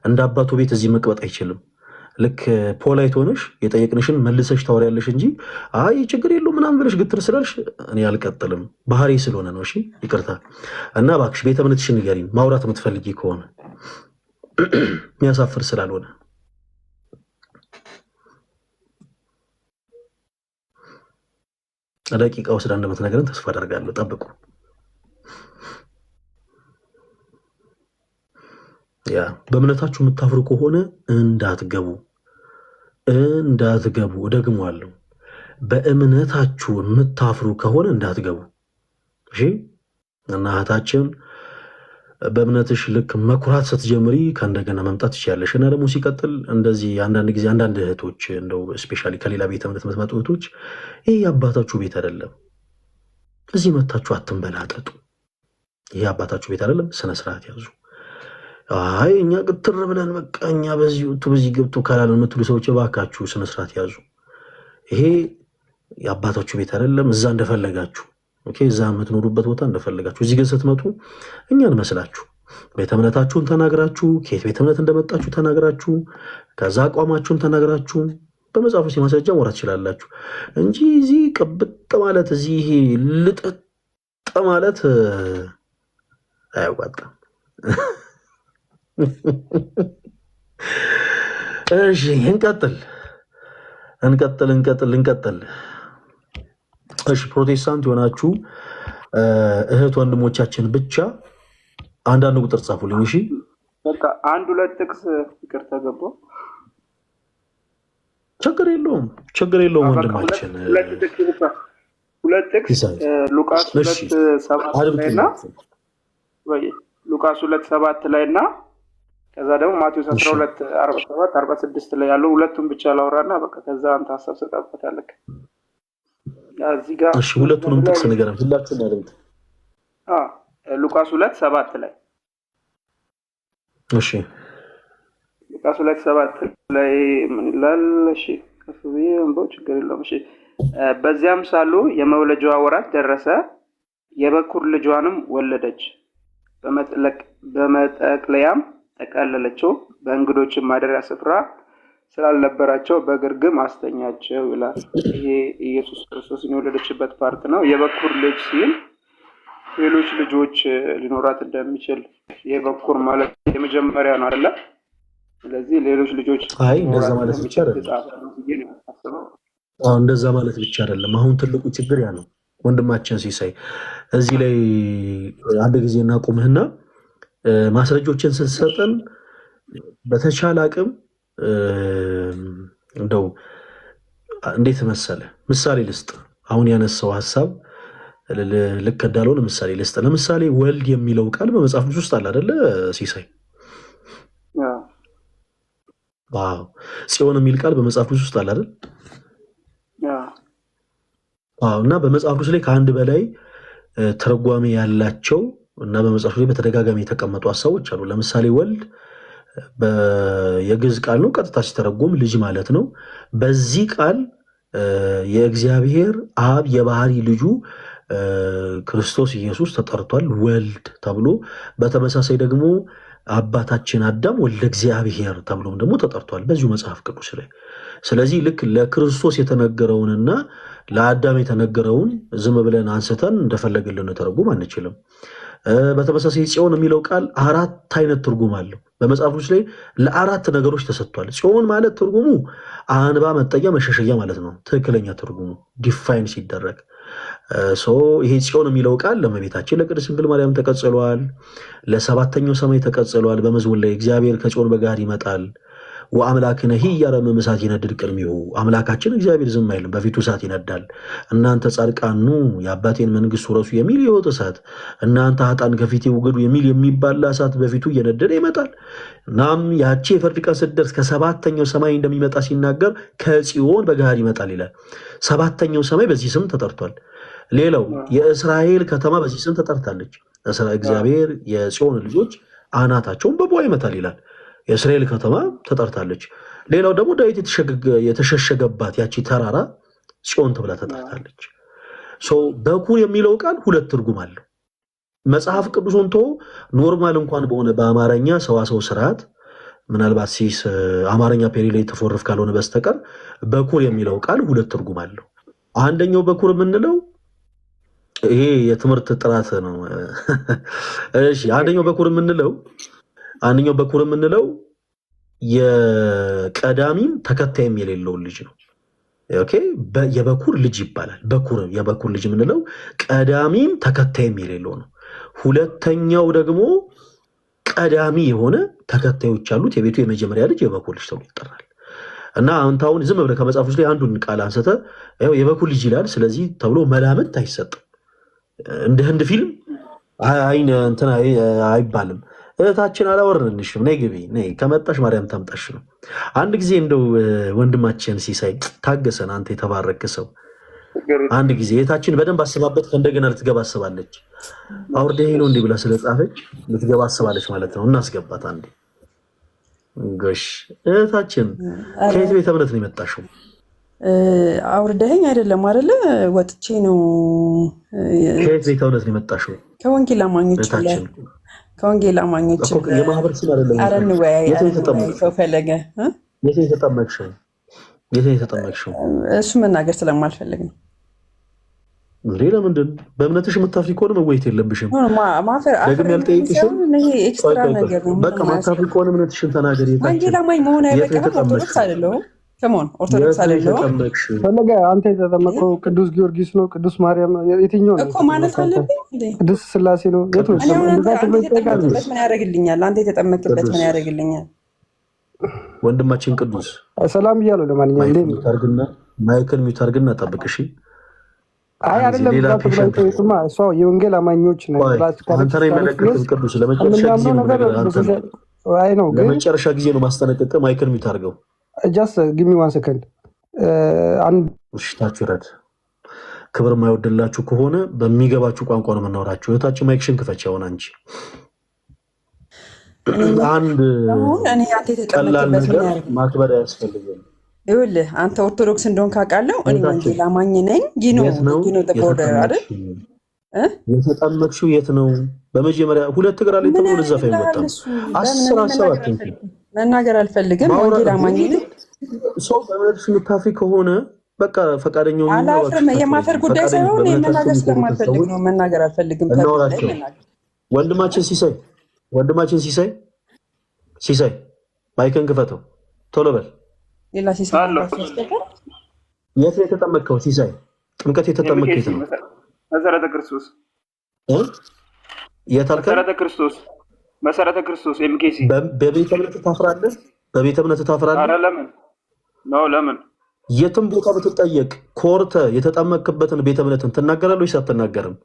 እንደ አባቱ ቤት እዚህ መቅበጥ አይችልም። ልክ ፖላይት ሆነሽ የጠየቅንሽን መልሰሽ ታወሪያለሽ እንጂ አይ ችግር የለው ምናምን ብለሽ ግትር ስላልሽ እኔ አልቀጥልም። ባህሪ ስለሆነ ነው። እሺ ይቅርታ። እና እባክሽ ቤተ እምነትሽን ንገሪኝ፣ ማውራት የምትፈልጊ ከሆነ የሚያሳፍር ስላልሆነ። ደቂቃ ወስዳ እንደምትነግረን ተስፋ አደርጋለሁ። ጠብቁ። ያ በእምነታችሁ የምታፍሩ ከሆነ እንዳትገቡ። እደግመዋለሁ። በእምነታችሁ የምታፍሩ ከሆነ እንዳትገቡ። እሺ። እና እህታችን በእምነትሽ ልክ መኩራት ስትጀምሪ ከእንደገና መምጣት ትችያለሽ። እና ደግሞ ሲቀጥል እንደዚህ አንዳንድ ጊዜ አንዳንድ እህቶች እንደው ስፔሻሊ ከሌላ ቤተ እምነት የምትመጡ እህቶች ይሄ የአባታችሁ ቤት አይደለም፣ እዚህ መታችሁ አትንበላጠጡ። ይሄ የአባታችሁ ቤት አይደለም፣ ስነስርዓት ያዙ። አይ እኛ ግትር ብለን በቃ እኛ በዚህ ገብቶ ካላለ የምትሉ ሰዎች እባካችሁ ስነስርዓት ያዙ። ይሄ የአባታችሁ ቤት አይደለም። እዛ እንደፈለጋችሁ እዛ የምትኖሩበት ቦታ እንደፈለጋችሁ። እዚህ ግን ስትመጡ እኛን መስላችሁ ቤተ እምነታችሁን ተናግራችሁ ከየት ቤተ እምነት እንደመጣችሁ ተናግራችሁ ከዛ አቋማችሁን ተናግራችሁ በመጽሐፍ ውስጥ ማስረጃ ማውራት ትችላላችሁ እንጂ እዚህ ቅብጥ ማለት እዚህ ልጥጥ ማለት አያዋጣም። እሺ እንቀጥል። እንቀጥል። እሺ ፕሮቴስታንት የሆናችሁ እህት ወንድሞቻችን ብቻ አንዳንድ ቁጥር ጻፉልኝ። እሺ በቃ 1-2 ጥቅስ ፍቅር ተገባው ችግር የለውም ወንድማችን። 2 ጥቅስ ሉቃስ 2:7 ላይና ሉቃስ 2:7 ላይና ከዛ ደግሞ ማቴዎስ 12:47-46 ላይ ያለው ሁለቱም ብቻ ላውራና በቃ ከዛ አንተ ሐሳብ ሰጣበታለህ። እዚህ ጋር እሺ ሁለቱንም ጥቅስ ንገረን ሁላችሁም አድምጡ። ሉቃስ 2:7 ላይ እሺ ሉቃስ 2:7 ላይ ምን ይላል? እሺ ከፍ ብዬ እንበው ችግር የለውም። እሺ በዚያም ሳሉ የመውለጃዋ ወራት ደረሰ፣ የበኩር ልጇንም ወለደች፣ በመጠቅለያም ጠቀለለችው፣ በእንግዶችም ማደሪያ ስፍራ ስላልነበራቸው በግርግም አስተኛቸው ይላል። ይሄ ኢየሱስ ክርስቶስን የወለደችበት ፓርት ነው። የበኩር ልጅ ሲል ሌሎች ልጆች ሊኖራት እንደሚችል የበኩር ማለት የመጀመሪያ ነው አይደለ? ስለዚህ ሌሎች ልጆች እንደዛ ማለት ብቻ አይደለም። አሁን ትልቁ ችግር ያ ነው ወንድማችን ሲሳይ። እዚህ ላይ አንድ ጊዜ እናቁምህና ማስረጃዎችን ስትሰጠን በተቻለ አቅም እንደው እንዴት መሰለ ምሳሌ ልስጥ። አሁን ያነሳው ሐሳብ ልክ እንዳልሆነ ምሳሌ ልስጥ። ለምሳሌ ወልድ የሚለው ቃል በመጽሐፍ ቅዱስ ውስጥ አለ አይደለ ሲሳይ? ዋው ጽዮን የሚል ቃል በመጽሐፍ ቅዱስ ውስጥ አለ አይደል? እና በመጽሐፍ ቅዱስ ላይ ከአንድ በላይ ተረጓሚ ያላቸው እና በመጽሐፍ ላይ በተደጋጋሚ የተቀመጡ ሐሳቦች አሉ። ለምሳሌ ወልድ የግዕዝ ቃል ነው፣ ቀጥታ ሲተረጎም ልጅ ማለት ነው። በዚህ ቃል የእግዚአብሔር አብ የባህሪ ልጁ ክርስቶስ ኢየሱስ ተጠርቷል ወልድ ተብሎ። በተመሳሳይ ደግሞ አባታችን አዳም ወልደ እግዚአብሔር ተብሎም ደግሞ ተጠርቷል በዚሁ መጽሐፍ ቅዱስ ላይ። ስለዚህ ልክ ለክርስቶስ የተነገረውንና ለአዳም የተነገረውን ዝም ብለን አንስተን እንደፈለግን ልንተረጉም አንችልም። በተመሳሳይ ጽዮን የሚለው ቃል 4 አይነት ትርጉም አለው በመጽሐፍ ቅዱስ ላይ ለ4 ነገሮች ተሰጥቷል። ጽዮን ማለት ትርጉሙ አንባ፣ መጠጊያ፣ መሸሸጊያ ማለት ነው። ትክክለኛ ትርጉሙ ዲፋይን ሲደረግ ይሄ ጽዮን የሚለው ቃል ለእመቤታችን ለቅድስት ድንግል ማርያም ተቀጽሏል። ለ7ኛው ሰማይ ተቀጽሏል። በመዝሙር ላይ እግዚአብሔር ከጽዮን በጋር ይመጣል ወአምላክነ ኢያረም እሳት ይነድድ ቅድሚሁ፣ አምላካችን እግዚአብሔር ዝም አይልም በፊቱ እሳት ይነዳል። እናንተ ጻድቃን ኑ የአባቴን መንግስት ውረሱ የሚል የሕይወት እሳት፣ እናንተ ኃጥአን ከፊቴ ውገዱ የሚል የሚባላ እሳት በፊቱ እየነደደ ይመጣል። እናም ያቺ የፍርድ ቀን ስትደርስ ከ7ኛው ሰማይ እንደሚመጣ ሲናገር ከጽዮን በጋር ይመጣል ይላል። 7ኛው ሰማይ በዚህ ስም ተጠርቷል። ሌላው የእስራኤል ከተማ በዚህ ስም ተጠርታለች። እግዚአብሔር የጽዮን ልጆች አናታቸውን በቧ ይመታል ይላል። የእስራኤል ከተማ ተጠርታለች። ሌላው ደግሞ ዳዊት የተሸሸገባት ያቺ ተራራ ጽዮን ተብላ ተጠርታለች። በኩር የሚለው ቃል 2 ትርጉም አለው። መጽሐፍ ቅዱስን ኖርማል እንኳን በሆነ በአማርኛ ሰዋሰው ስርዓት ምናልባት ሲስ አማርኛ ፔሪ ላይ ተፎርፍ ካልሆነ በስተቀር በኩር የሚለው ቃል 2 ትርጉም አለው። አንደኛው በኩር የምንለው ይሄ የትምህርት ጥራት ነው። እሺ አንደኛው በኩር የምንለው የቀዳሚም ተከታይም የሌለው ልጅ ነው። ኦኬ የበኩር ልጅ ይባላል። የበኩር ልጅ የምንለው ቀዳሚም ተከታይም የሌለው ነው። ሁለተኛው ደግሞ ቀዳሚ የሆነ ተከታዮች ያሉት የቤቱ የመጀመሪያ ልጅ የበኩር ልጅ ተብሎ ይጠራል። እና አሁን ዝም ብለህ ከመጽሐፍ ውስጥ ላይ አንዱን ቃል አንስተ የበኩር ልጅ ይላል ስለዚህ ተብሎ መላምት አይሰጥም። እንደ ህንድ ፊልም እንትን አይባልም። እህታችን አላወረንሽም፣ ነይ ግቢ፣ ነይ ከመጣሽ ማርያም ታምጣሽ ነው። አንድ ጊዜ እንደው ወንድማችን ሲሳይ ታገሰን፣ አንተ የተባረክ ሰው። አንድ ጊዜ እህታችን በደንብ አስባበት ከእንደገና ልትገባ አስባለች። አውርደህ ነው እንዲህ ብላ ስለጻፈች ልትገባ አስባለች ማለት ነው። እናስገባት አንዴ። ጎሽ እህታችን ከየት ቤተ እምነት ነው የመጣሽው? አውርደኸኝ አይደለም አይደለ? ወጥቼ ነው። ከየት ቤተ እምነት ነው የመጣሽው? ከወንጌል አማኞች ላይ ከወንጌል አማኞች የማህበር ስም አይደለም። አረን ወይ ሰው ፈለገ የት የተጠመቅሽው? እሱ መናገር ስለማልፈልግ ነው። ሌላ ምንድን በእምነትሽ የምታፍሪ ከሆነ መወየት የለብሽም። ደግም ያልጠይቅሽም ኤክስትራ ነገር ነው። በቃ ማታፍሪ ከሆነ እምነትሽን ተናገሪ። ወንጌል አማኝ መሆን አይበቃም። ኦርቶዶክስ አይደለሁም። ከመሆን ኦርቶዶክስ አይደለሁም ፈለገ አንተ የተጠመቀው ቅዱስ ጊዮርጊስ ነው ቅዱስ ማርያም ነው የትኛው ነው እኮ ማለት አለብኝ እንዴ? ቅዱስ ስላሴ ነው የት ነው ምን ያደርግልኛል? አንተ የተጠመቅበት ምን ያደርግልኛል? ወንድማችን ቅዱስ ሰላም እያለው ለማንኛውም እንዴ ሚታርግና ማይክል ሚታርግና ጠብቅሽ። አይ አይደለም ብላችሁማ እሷ የወንጌል አማኞች ነው ብላችሁ አንተ ላይ መለከት ቅዱስ ለመጨረሻ ጊዜ ነው አይ ነው ለመጨረሻ ጊዜ ነው ማስጠነቀቅ። ማይክል ሚታርገው just give me 1 second አንድ ታችሁ ረድ ክብር ማይወድላችሁ ከሆነ በሚገባችሁ ቋንቋ ነው የምናወራችሁ። እህታችን ማይክሽን ክፈች። አሁን አንቺ አንድ እኔ አንተ ቀላል የተጠመቅበት ነገር ምን ያደርግ? ማክበር ያስፈልጋል። ይኸውልህ አንተ ኦርቶዶክስ እንደሆን ካውቃለሁ እኔ ወንጌል አማኝ ነኝ። የት ነው ቦርደር አይደል የተጠመቅሽው? የት ነው? በመጀመሪያ ሁለት እግር ላይ ተብሎ ለዛፍ አይወጣም። 17 መናገር አልፈልግም። ወንጌል አማኝ ነኝ። ሰው በእምነትሽ የምታፍሪ ከሆነ በቃ ፈቃደኛው ነው። አላፍርም። የማፈር ጉዳይ ሳይሆን መናገር ስለማልፈልግ ነው። መናገር አልፈልግም። ወንድማችን ሲሳይ ሲሳይ ማይክን ክፈተው ቶሎ በል። ሌላ ሲሳይ የት ነው የተጠመቅከው? ሲሳይ ጥምቀት የተጠመቅከው የት ነው? መሰረተ ክርስቶስ የት አልከኝ? መሰረተ ክርስቶስ ኤምኬሲ። በቤተ እምነት ታፍራለህ? በቤተ እምነት ታፍራለህ? ኧረ ለምን ነው ለምን? የትም ቦታ ብትጠየቅ ኮርተ የተጠመቅክበትን ቤተ እምነትን ትናገራለህ ወይስ አትናገርም?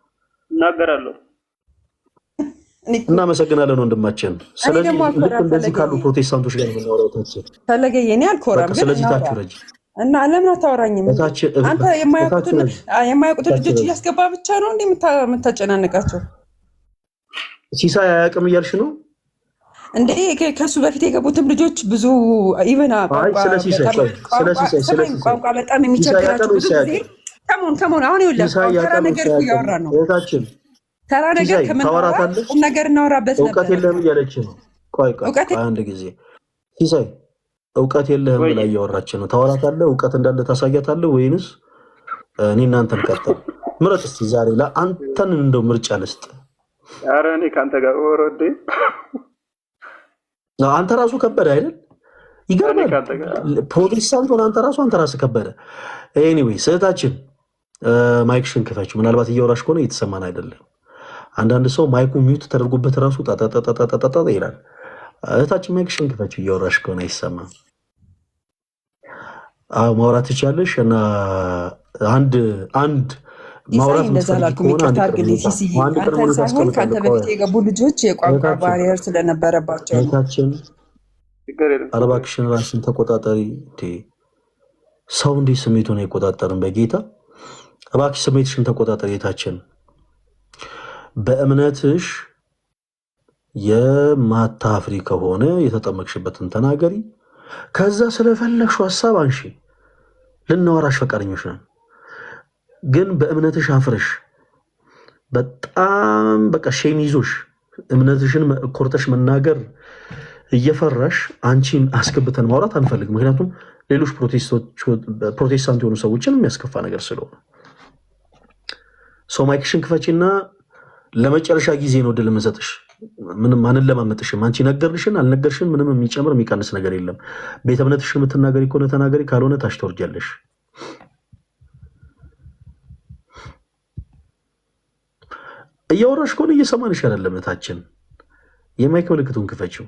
እናገራለሁ። እናመሰግናለን ወንድማችን። ስለዚህ ልክ እንደዚህ ካሉ ፕሮቴስታንቶች ጋር የምናወራው ታችን ፈለገ የኔ አልኮራም ግን ስለዚህ ታችሁ ረጅ እና ለምን አታወራኝም? አንተ የማያውቁትን ልጆች እያስገባ ብቻ ነው እንዴ የምታጨናንቃቸው? ሲሳይ አያውቅም እያልሽ ነው እንዴ? ከሱ በፊት የገቡትም ልጆች ብዙ ኢቨን ቋንቋ በጣም የሚቸግራቸው ብዙ ጊዜ ከሞን አሁን ይኸውልህ ተራ ነገር እያወራ ነው። ተራ ነገር ከምናወራ ቁም ነገር እናወራበት ነበር። እውቀት የለህም እያለች ነው። ቆይ አንድ ጊዜ ሲሳይ እውቀት የለህም ብላ እያወራች ነው። ታወራታለህ? እውቀት እንዳለ ታሳያታለህ ወይንስ እኔ እናንተን ቀጥል? ምረጥ እስኪ ዛሬ ለአንተን እንደው ምርጫ ልስጥ። ኧረ እኔ ከአንተ ጋር ወረዴ አንተ ራሱ ከበደ አይደል? ይገርማል። ፕሮቴስታንት ሆነ አንተ ራስህ ከበደ። ኤኒዌይ ስህታችን ማይክሽን ክፈችው። ምናልባት እያወራሽ ከሆነ እየተሰማን አይደለም። አንዳንድ ሰው ማይኩ ሚውት ተደርጎበት ራሱ ጣጣጣጣጣጣ ይላል። እህታችን ማይክሽን ክፈችው። እያወራሽ ከሆነ አይሰማም። ማውራት ትችያለሽ እና አንድ ማውራት ከአንተ በፊት የገቡ ልጆች የቋንቋ ባሪየር ስለነበረባቸው እባክሽን ራስን ተቆጣጠሪ። ሰው እንዲህ ስሜቱን አይቆጣጠርም። በጌታ እባክሽ ስሜትሽን ተቆጣጠሪ። የታችን በእምነትሽ የማታፍሪ ከሆነ የተጠመቅሽበትን ተናገሪ። ከዛ ስለፈለግሽው ሀሳብ አንሺ። ልናወራሽ ፈቃደኞች ነን። ግን በእምነትሽ አፍረሽ በጣም በቃ ሼም ይዞሽ እምነትሽን ኮርተሽ መናገር እየፈራሽ አንቺን አስገብተን ማውራት አንፈልግም። ምክንያቱም ሌሎች ፕሮቴስታንት የሆኑ ሰዎችን የሚያስከፋ ነገር ስለሆነ ሰው ማይክሽን ክፈቺና ለመጨረሻ ጊዜ ነው ድል የምሰጥሽ። ምንም አንለማመጥሽም። አንቺ ነገርሽን አልነገርሽን ምንም የሚጨምር የሚቀንስ ነገር የለም። ቤተ እምነትሽን የምትናገሪ ከሆነ ተናገሪ፣ ካልሆነ ታች ተወርጃለሽ። እያወራሽ ከሆነ እየሰማንሽ አይደለም። እህታችን የማይክ ምልክቱን ክፈችው።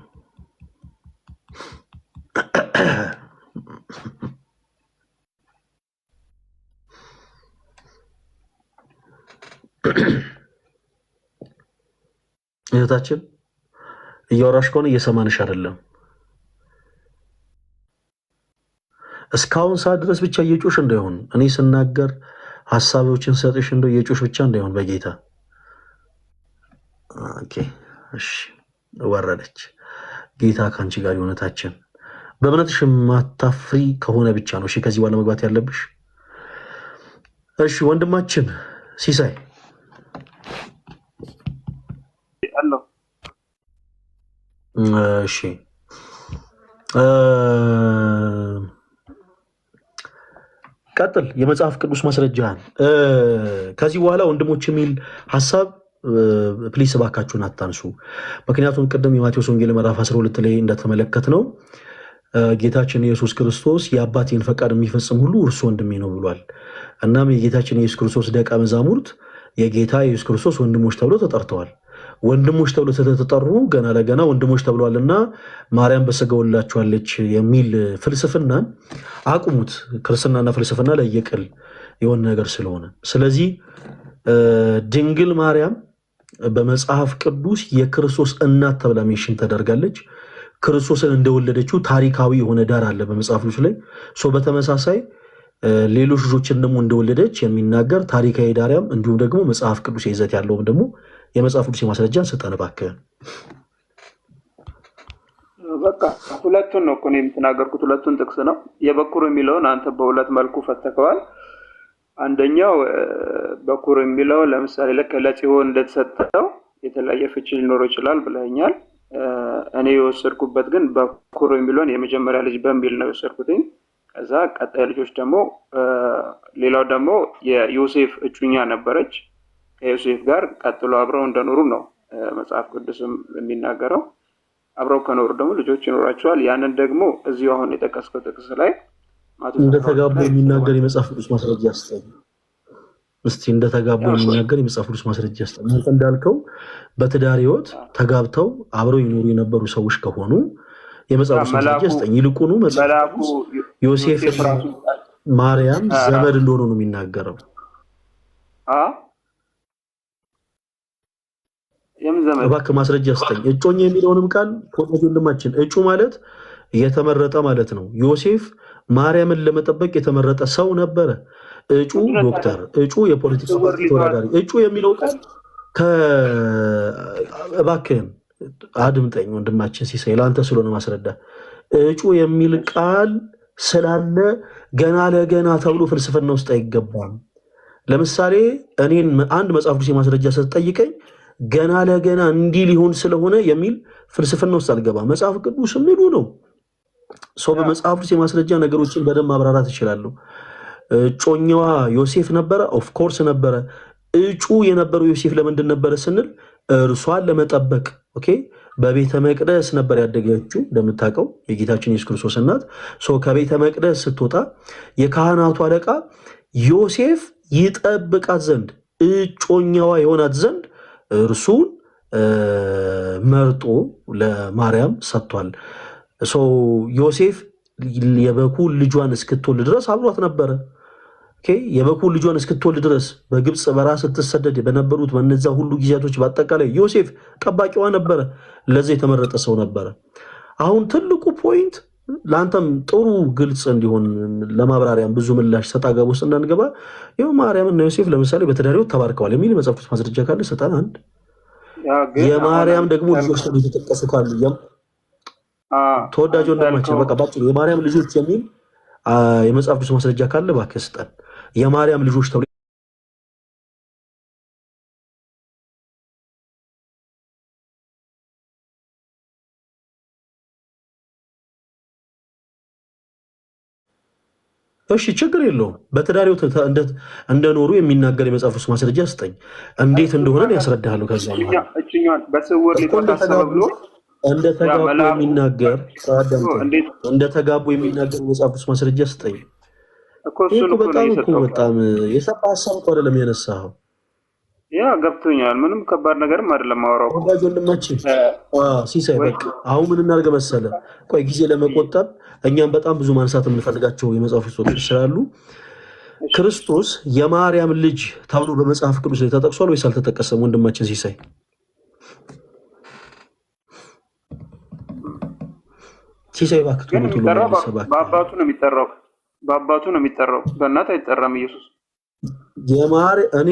እህታችን እያወራሽ ከሆነ እየሰማንሽ አይደለም። እስካሁን ሰዓት ድረስ ብቻ እየጮሽ እንዳይሆን እኔ ስናገር ሀሳቦችን ሰጥሽ እንደው እየጮሽ ብቻ እንዳይሆን በጌታ ኦኬ። እሺ ወረደች። ጌታ ካንቺ ጋር የሆነታችን በእምነትሽ ማታፍሪ ከሆነ ብቻ ነው እሺ ከዚህ በኋላ መግባት ያለብሽ። እሺ ወንድማችን ሲሳይ አለው። እሺ ቀጥል። የመጽሐፍ ቅዱስ ማስረጃህን ከዚህ በኋላ ወንድሞች የሚል ሀሳብ ፕሊስ እባካችሁን አታንሱ። ምክንያቱም ቅድም የማቴዎስ ወንጌል ምዕራፍ 12 ላይ እንደተመለከት ነው ጌታችን ኢየሱስ ክርስቶስ የአባቴን ፈቃድ የሚፈጽም ሁሉ እርሱ ወንድሜ ነው ብሏል። እናም የጌታችን ኢየሱስ ክርስቶስ ደቀ መዛሙርት የጌታ ኢየሱስ ክርስቶስ ወንድሞች ተብሎ ተጠርተዋል። ወንድሞች ተብሎ ስለተጠሩ ገና ለገና ወንድሞች ተብለዋልና ማርያም በሥጋ ወልዳችኋለች የሚል ፍልስፍናን አቁሙት። ክርስትናና ፍልስፍና ለየቅል የሆነ ነገር ስለሆነ፣ ስለዚህ ድንግል ማርያም በመጽሐፍ ቅዱስ የክርስቶስ እናት ተብላ ሜንሽን ተደርጋለች። ክርስቶስን እንደወለደችው ታሪካዊ የሆነ ዳር አለ በመጽሐፍ ቅዱስ ላይ። በተመሳሳይ ሌሎች ልጆችን ደግሞ እንደወለደች የሚናገር ታሪካዊ ዳሪያም እንዲሁም ደግሞ መጽሐፍ ቅዱስ ይዘት ያለውም ደግሞ የመጽሐፍ ቅዱስ ማስረጃን ስጠን እባክህ። በቃ ሁለቱን ነው እኮ የምትናገርኩት፣ ሁለቱን ጥቅስ ነው። የበኩር የሚለውን አንተ በሁለት መልኩ ፈተከዋል። አንደኛው በኩር የሚለው ለምሳሌ ለጽዮን እንደተሰጠው የተለያየ ፍቺ ሊኖረው ይችላል ብለኛል። እኔ የወሰድኩበት ግን በኩር የሚለውን የመጀመሪያ ልጅ በሚል ነው የወሰድኩትኝ። ከዛ ቀጣይ ልጆች ደግሞ ሌላው ደግሞ የዮሴፍ እጩኛ ነበረች። ከዮሴፍ ጋር ቀጥሎ አብረው እንደኖሩ ነው መጽሐፍ ቅዱስም የሚናገረው። አብረው ከኖሩ ደግሞ ልጆች ይኖራቸዋል። ያንን ደግሞ እዚሁ አሁን የጠቀስከው ጥቅስ ላይ እንደተጋቡ የሚናገር የመጽሐፍ ቅዱስ ማስረጃ ስጠኝ እስቲ። እንደተጋቡ የሚናገር የመጽሐፍ ቅዱስ ማስረጃ ስጠኝ። አንተ እንዳልከው በትዳር ሕይወት ተጋብተው አብረው ይኖሩ የነበሩ ሰዎች ከሆኑ የመጽሐፍ ቅዱስ ማስረጃ ስጠኝ። ይልቁኑ መጽሐፍ ዮሴፍ ማርያም ዘመድ እንደሆኑ ነው የሚናገረው። እባክህ ማስረጃ ስጠኝ። እጮኛ የሚለውንም ቃል ወንድማችን እጩ ማለት የተመረጠ ማለት ነው። ዮሴፍ ማርያምን ለመጠበቅ የተመረጠ ሰው ነበረ። እጩ ዶክተር፣ እጩ የፖለቲካ ፓርቲ ተወዳዳሪ። እጩ የሚለው ቃል እባክህን አድምጠኝ ወንድማችን ሲሳይ፣ ለአንተ ስለሆነ ማስረዳ። እጩ የሚል ቃል ስላለ ገና ለገና ተብሎ ፍልስፍና ውስጥ አይገባም። ለምሳሌ እኔን አንድ መጽሐፍ ቅዱስ ማስረጃ ስትጠይቀኝ ገና ለገና እንዲህ ሊሆን ስለሆነ የሚል ፍልስፍና ውስጥ አልገባም። መጽሐፍ ቅዱስ ምሉ ነው። ሰው በመጽሐፍ ቅዱስ የማስረጃ ነገሮችን በደንብ ማብራራት ይችላሉ። እጮኛዋ ዮሴፍ ነበረ፣ ኦፍኮርስ ነበረ። እጩ የነበረው ዮሴፍ ለምንድን ነበረ ስንል እርሷን ለመጠበቅ ኦኬ። በቤተ መቅደስ ነበር ያደገችው እንደምታውቀው የጌታችን ኢየሱስ ክርስቶስ እናት። ከቤተ መቅደስ ስትወጣ የካህናቱ አለቃ ዮሴፍ ይጠብቃት ዘንድ እጮኛዋ የሆናት ዘንድ እርሱን መርጦ ለማርያም ሰጥቷል። ዮሴፍ የበኩር ልጇን እስክትወልድ ድረስ አብሯት ነበረ። የበኩር ልጇን እስክትወልድ ድረስ በግብፅ በረሃ ስትሰደድ በነበሩት በነዛ ሁሉ ጊዜያቶች በአጠቃላይ ዮሴፍ ጠባቂዋ ነበረ። ለዛ የተመረጠ ሰው ነበረ። አሁን ትልቁ ፖይንት ለአንተም ጥሩ ግልጽ እንዲሆን ለማብራሪያም ብዙ ምላሽ ሰጣ ገባ ውስጥ እንዳንገባ ይኸው ማርያምና ዮሴፍ ለምሳሌ በትዳር ሕይወት ተባርከዋል የሚል መጽሐፍ ቅዱስ ማስረጃ ካለ ሰጣን። አንድ የማርያም ደግሞ ልጆች የተጠቀሱ ካሉ ተወዳጅ ወንድማችን በቃ ባጭሩ የማርያም ልጆች የሚል የመጽሐፍ ቅዱስ ማስረጃ ካለ እባክህ ስጠን። የማርያም ልጆች ተብሎ እሺ ችግር የለውም። በትዳር ሕይወት እንደኖሩ የሚናገር የመጽሐፍ ቅዱስ ማስረጃ ስጠኝ። እንዴት እንደሆነ ያስረዳሃለሁ። ከዛ እንደተጋቡ የሚናገር የመጽሐፍ ቅዱስ ማስረጃ ስጠኝ። በጣም የሰፋ ሀሳብ እኮ አይደለም ያነሳኸው። ያ ገብቶኛል። ምንም ከባድ ነገርም አይደለም ማወራው። ወዳጅ ወንድማችን ሲሳይ በቃ አሁን ምን እናድርግ መሰለህ? ቆይ ጊዜ ለመቆጠብ እኛም በጣም ብዙ ማንሳት የምንፈልጋቸው የመጽሐፍ ቅዱሶች ስላሉ ክርስቶስ የማርያም ልጅ ተብሎ በመጽሐፍ ቅዱስ ላይ ተጠቅሷል ወይስ አልተጠቀሰም? ወንድማችን ሲሳይ እባክህ በአባቱ ነው የሚጠራው። በአባቱ ነው የሚጠራው፣ በእናት አይጠራም ኢየሱስ። እኔ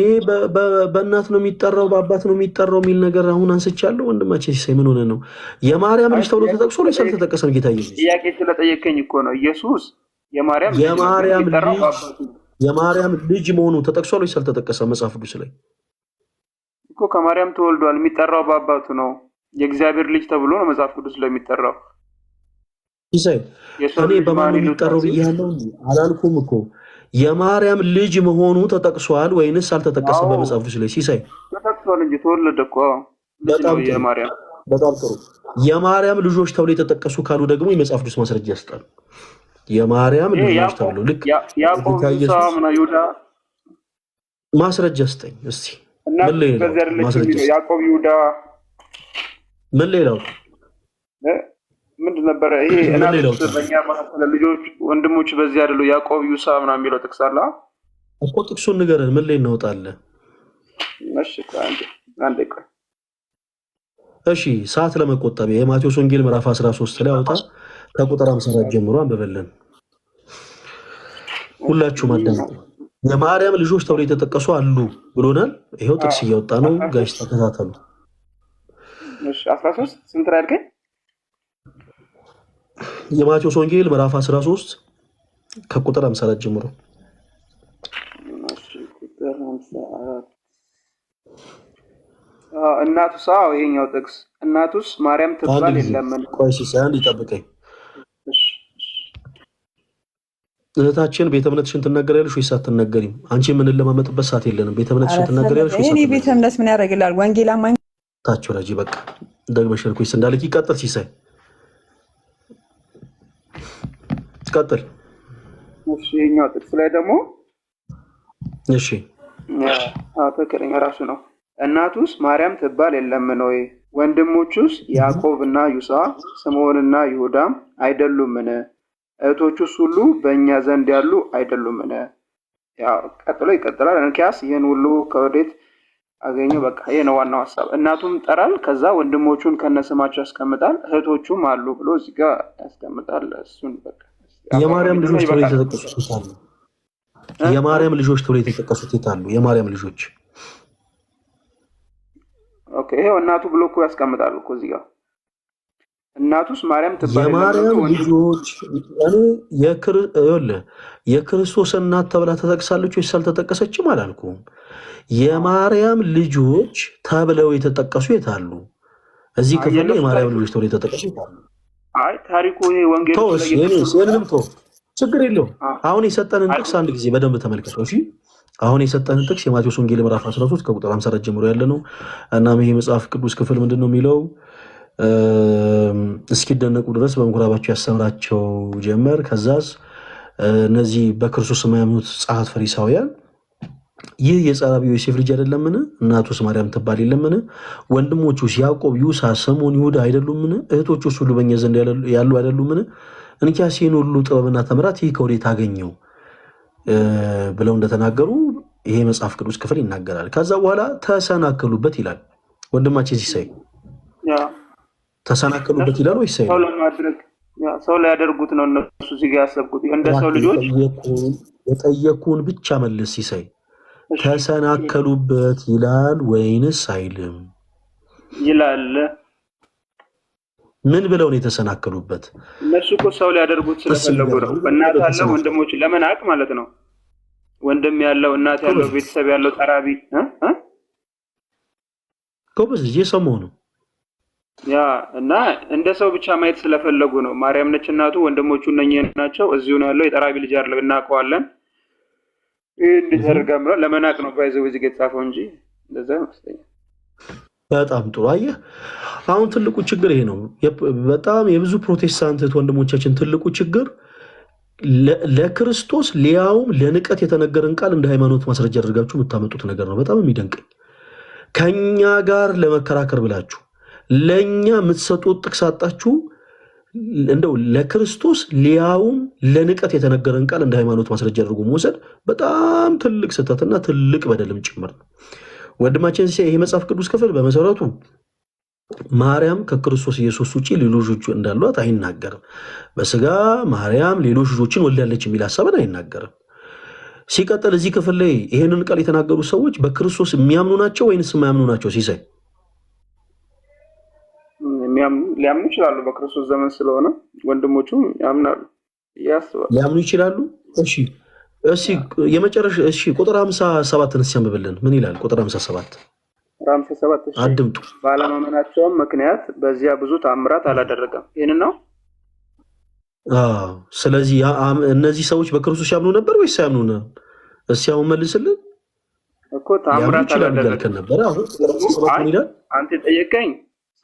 በእናት ነው የሚጠራው በአባት ነው የሚጠራው የሚል ነገር አሁን አንስቻለሁ። ወንድማችን ሲሳይ ምን ሆነ ነው? የማርያም ልጅ ተብሎ ተጠቅሶ ላይ አልተጠቀሰም? ጌታ ኢየሱስ ጥያቄ ስለጠየቀኝ እኮ ነው። ኢየሱስ የማርያም ልጅ መሆኑ ተጠቅሷል ወይስ አልተጠቀሰም? መጽሐፍ ቅዱስ ላይ እኮ ከማርያም ተወልዷል። የሚጠራው በአባቱ ነው። የእግዚአብሔር ልጅ ተብሎ ነው መጽሐፍ ቅዱስ ላይ የሚጠራው። ሲሳይ እኔ በማን ነው የሚጠራው ብያለሁ አላልኩም እኮ። የማርያም ልጅ መሆኑ ተጠቅሷል ወይንስ አልተጠቀሰም በመጽሐፍ ቅዱስ ላይ? ሲሳይ ተጠቅሷል እንጂ ተወለደ እኮ። በጣም የማርያም በጣም ጥሩ። የማርያም ልጆች ተብሎ የተጠቀሱ ካሉ ደግሞ የመጽሐፍ ቅዱስ ማስረጃ ያስጣሉ። የማርያም ልጆች ተብሎ ልክ ያዕቆብ፣ ይሁዳ ይሁዳ ማስረጃ ስጠኝ እስቲ። ምን ላይ ነው ያዕቆብ ይሁዳ? ምን ሌላው ምንድን ነበረ? ይሄ እናቶች በእኛ መካከል ልጆች ወንድሞች በዚህ አይደሉ? ያዕቆብ ይሁዳ ምናምን የሚለው ጥቅስ አለ እኮ። ጥቅሱን ንገረን፣ ምን ላይ እናወጣለን? እሺ አንዴ ቆይ። እሺ ሰዓት ለመቆጠብ የማቴዎስ ወንጌል ምዕራፍ 13 ላይ አውጣ፣ ከቁጥር 54 ጀምሮ አንብበልን። ሁላችሁም አዳምጡ። የማርያም ልጆች ተብሎ የተጠቀሱ አሉ ብሎናል። ይሄው ጥቅስ እያወጣ ነው። ጋሽ ተከታተሉ። እሺ 13 ስንት ላይ አድርገኝ? የማቴዎስ ወንጌል ምዕራፍ 13 ከቁጥር 54 ጀምሮ። እናቱስ ይሄኛው ጥቅስ እናቱስ ማርያም ትባል የለምን? ቆይ አንድ ይጠብቀኝ። እህታችን ቤተ እምነትሽን ትናገሪያለሽ ወይስ አትናገሪም? አንቺ የምንለማመጥበት ሰዓት የለንም። ቤተ እምነትሽን ትናገሪያለሽ ወይስ? እኔ ቤተ እምነት ምን ያደርግላል? ወንጌል አማኝ ታቸው ላጂ በቃ ደግመሽ ልኩይስ እንዳልክ ይቀጥል። ሲሳይ ቀጥል። እሺ የኛው ጥቅስ ላይ ደግሞ እሺ ትክክለኛ ራሱ ነው። እናቱስ ማርያም ትባል የለምን ወይ? ወንድሞቹስ ያዕቆብና ዩሳ ስምዖንና ይሁዳም አይደሉምን? እህቶቹስ ሁሉ በእኛ ዘንድ ያሉ አይደሉምን? ያው ቀጥሎ ይቀጥላል። እንኪያስ ይህን ሁሉ ከወዴት አገኘው? በቃ ይሄ ነው ዋናው ሀሳብ። እናቱም ጠራል፣ ከዛ ወንድሞቹን ከነስማቸው ያስቀምጣል፣ እህቶቹም አሉ ብሎ እዚህ ጋር ያስቀምጣል። እሱን በቃ የማርያም ልጆች ተብሎ የተጠቀሱት አሉ። የማርያም ልጆች ተብሎ የተጠቀሱት አሉ። የማርያም ልጆች ኦኬ፣ ይሄው እናቱ ብሎ እኮ ያስቀምጣል እኮ እዚህ ጋር እናቱስ ማርያም ትባል የማርያም ልጆች የክርስቶስ እናት ተብላ ተጠቅሳለች ወይስ አልተጠቀሰችም አላልኩም። የማርያም ልጆች ተብለው የተጠቀሱ የታሉ? እዚህ ክፍል ላይ የማርያም ልጆች ተብለው የተጠቀሱ የታሉ? አይ ታሪኩ ይሄ ወንጌል ችግር የለውም። አሁን የሰጠንን ጥቅስ አንድ ጊዜ በደንብ ተመልከተው። እሺ አሁን የሰጠንን ጥቅስ የማቴዎስ ወንጌል ምዕራፍ 13 ከቁጥር 54 ጀምሮ ያለ ነው። እናም ይሄ መጽሐፍ ቅዱስ ክፍል ምንድን ነው የሚለው? እስኪደነቁ ድረስ በምኩራባቸው ያስተምራቸው ጀመር። ከዛስ እነዚህ በክርስቶስ የማያምኑት ጸሐፍት ፈሪሳውያን ይህ የጸራቢው ዮሴፍ ልጅ አይደለምን? እናቱስ ማርያም ትባል የለምን? ወንድሞቹስ ያዕቆብ፣ ይሁዳ፣ ስምዖን፣ ይሁዳ አይደሉምን? እህቶቹስ ሁሉ በእኛ ዘንድ ያሉ አይደሉምን? እንኪያስ ይህን ሁሉ ጥበብና ተምራት ይህ ከወዴት አገኘው ብለው እንደተናገሩ ይሄ መጽሐፍ ቅዱስ ክፍል ይናገራል። ከዛ በኋላ ተሰናከሉበት ይላል። ወንድማችን ሲሳይ ተሰናከሉበት ይላል ወይስ ሰው ላይ ያደርጉት ነው? እነሱ እዚህ ጋር ያሰብኩት እንደ ሰው ልጆች የጠየቁን ብቻ መልስ ሲሳይ። ተሰናከሉበት ይላል ወይንስ አይልም? ይላል። ምን ብለው ነው የተሰናከሉበት? እነሱ እኮ ሰው ሊያደርጉት ስለፈለጉ ነው። እናት ያለው ወንድሞች ለመናቅ ማለት ነው። ወንድም ያለው እናት ያለው ቤተሰብ ያለው ጠራቢ ጎበዝ እየሰማሁ ነው። ያ እና እንደ ሰው ብቻ ማየት ስለፈለጉ ነው። ማርያም ነች እናቱ፣ ወንድሞቹ እነኚህ ናቸው። እዚሁ ነው ያለው። የጠራቢ ልጅ አይደለም፣ እናውቀዋለን። እንዴት አድርጋም ብለው ለመናቅ ነው ባይዘው እዚህ የተጻፈው እንጂ እንደዛ አይመስለኝም። በጣም ጥሩ። አየህ አሁን ትልቁ ችግር ይሄ ነው። በጣም የብዙ ፕሮቴስታንት ወንድሞቻችን ትልቁ ችግር ለክርስቶስ ሊያውም ለንቀት የተነገረን ቃል እንደ ሃይማኖት ማስረጃ አድርጋችሁ የምታመጡት ነገር ነው። በጣም የሚደንቀኝ ከኛ ጋር ለመከራከር ብላችሁ ለኛ የምትሰጡት ጥቅስ አጣችሁ። እንደው ለክርስቶስ ሊያውም ለንቀት የተነገረን ቃል እንደ ሃይማኖት ማስረጃ አድርጎ መውሰድ በጣም ትልቅ ስህተትና ትልቅ በደልም ጭምር ነው። ወንድማችን ይሄ መጽሐፍ ቅዱስ ክፍል በመሰረቱ ማርያም ከክርስቶስ ኢየሱስ ውጪ ሌሎች ልጆች እንዳሏት አይናገርም። በስጋ ማርያም ሌሎች ልጆችን ወልዳለች የሚል ሐሳብን አይናገርም። ሲቀጥል እዚህ ክፍል ላይ ይሄንን ቃል የተናገሩ ሰዎች በክርስቶስ የሚያምኑ ናቸው ወይንስ የማያምኑ ናቸው? ሲሳይ ሊያምኑ ይችላሉ። በክርስቶስ ዘመን ስለሆነ ወንድሞቹ ያምናሉ፣ ያስባሉ፣ ሊያምኑ ይችላሉ። እሺ የመጨረሻ ቁጥር 57ን ሲያምብልን ምን ይላል? ቁጥር 57 አድምጡ። ባለማመናቸውም ምክንያት በዚያ ብዙ ተአምራት አላደረገም። ይህን ነው። ስለዚህ እነዚህ ሰዎች በክርስቶስ ያምኑ ነበር ወይስ ያምኑ ነው? እስኪ አሁን መልስልን እኮ ተአምራት አላደረገም ነበር። አሁን አንተ ጠየቀኝ።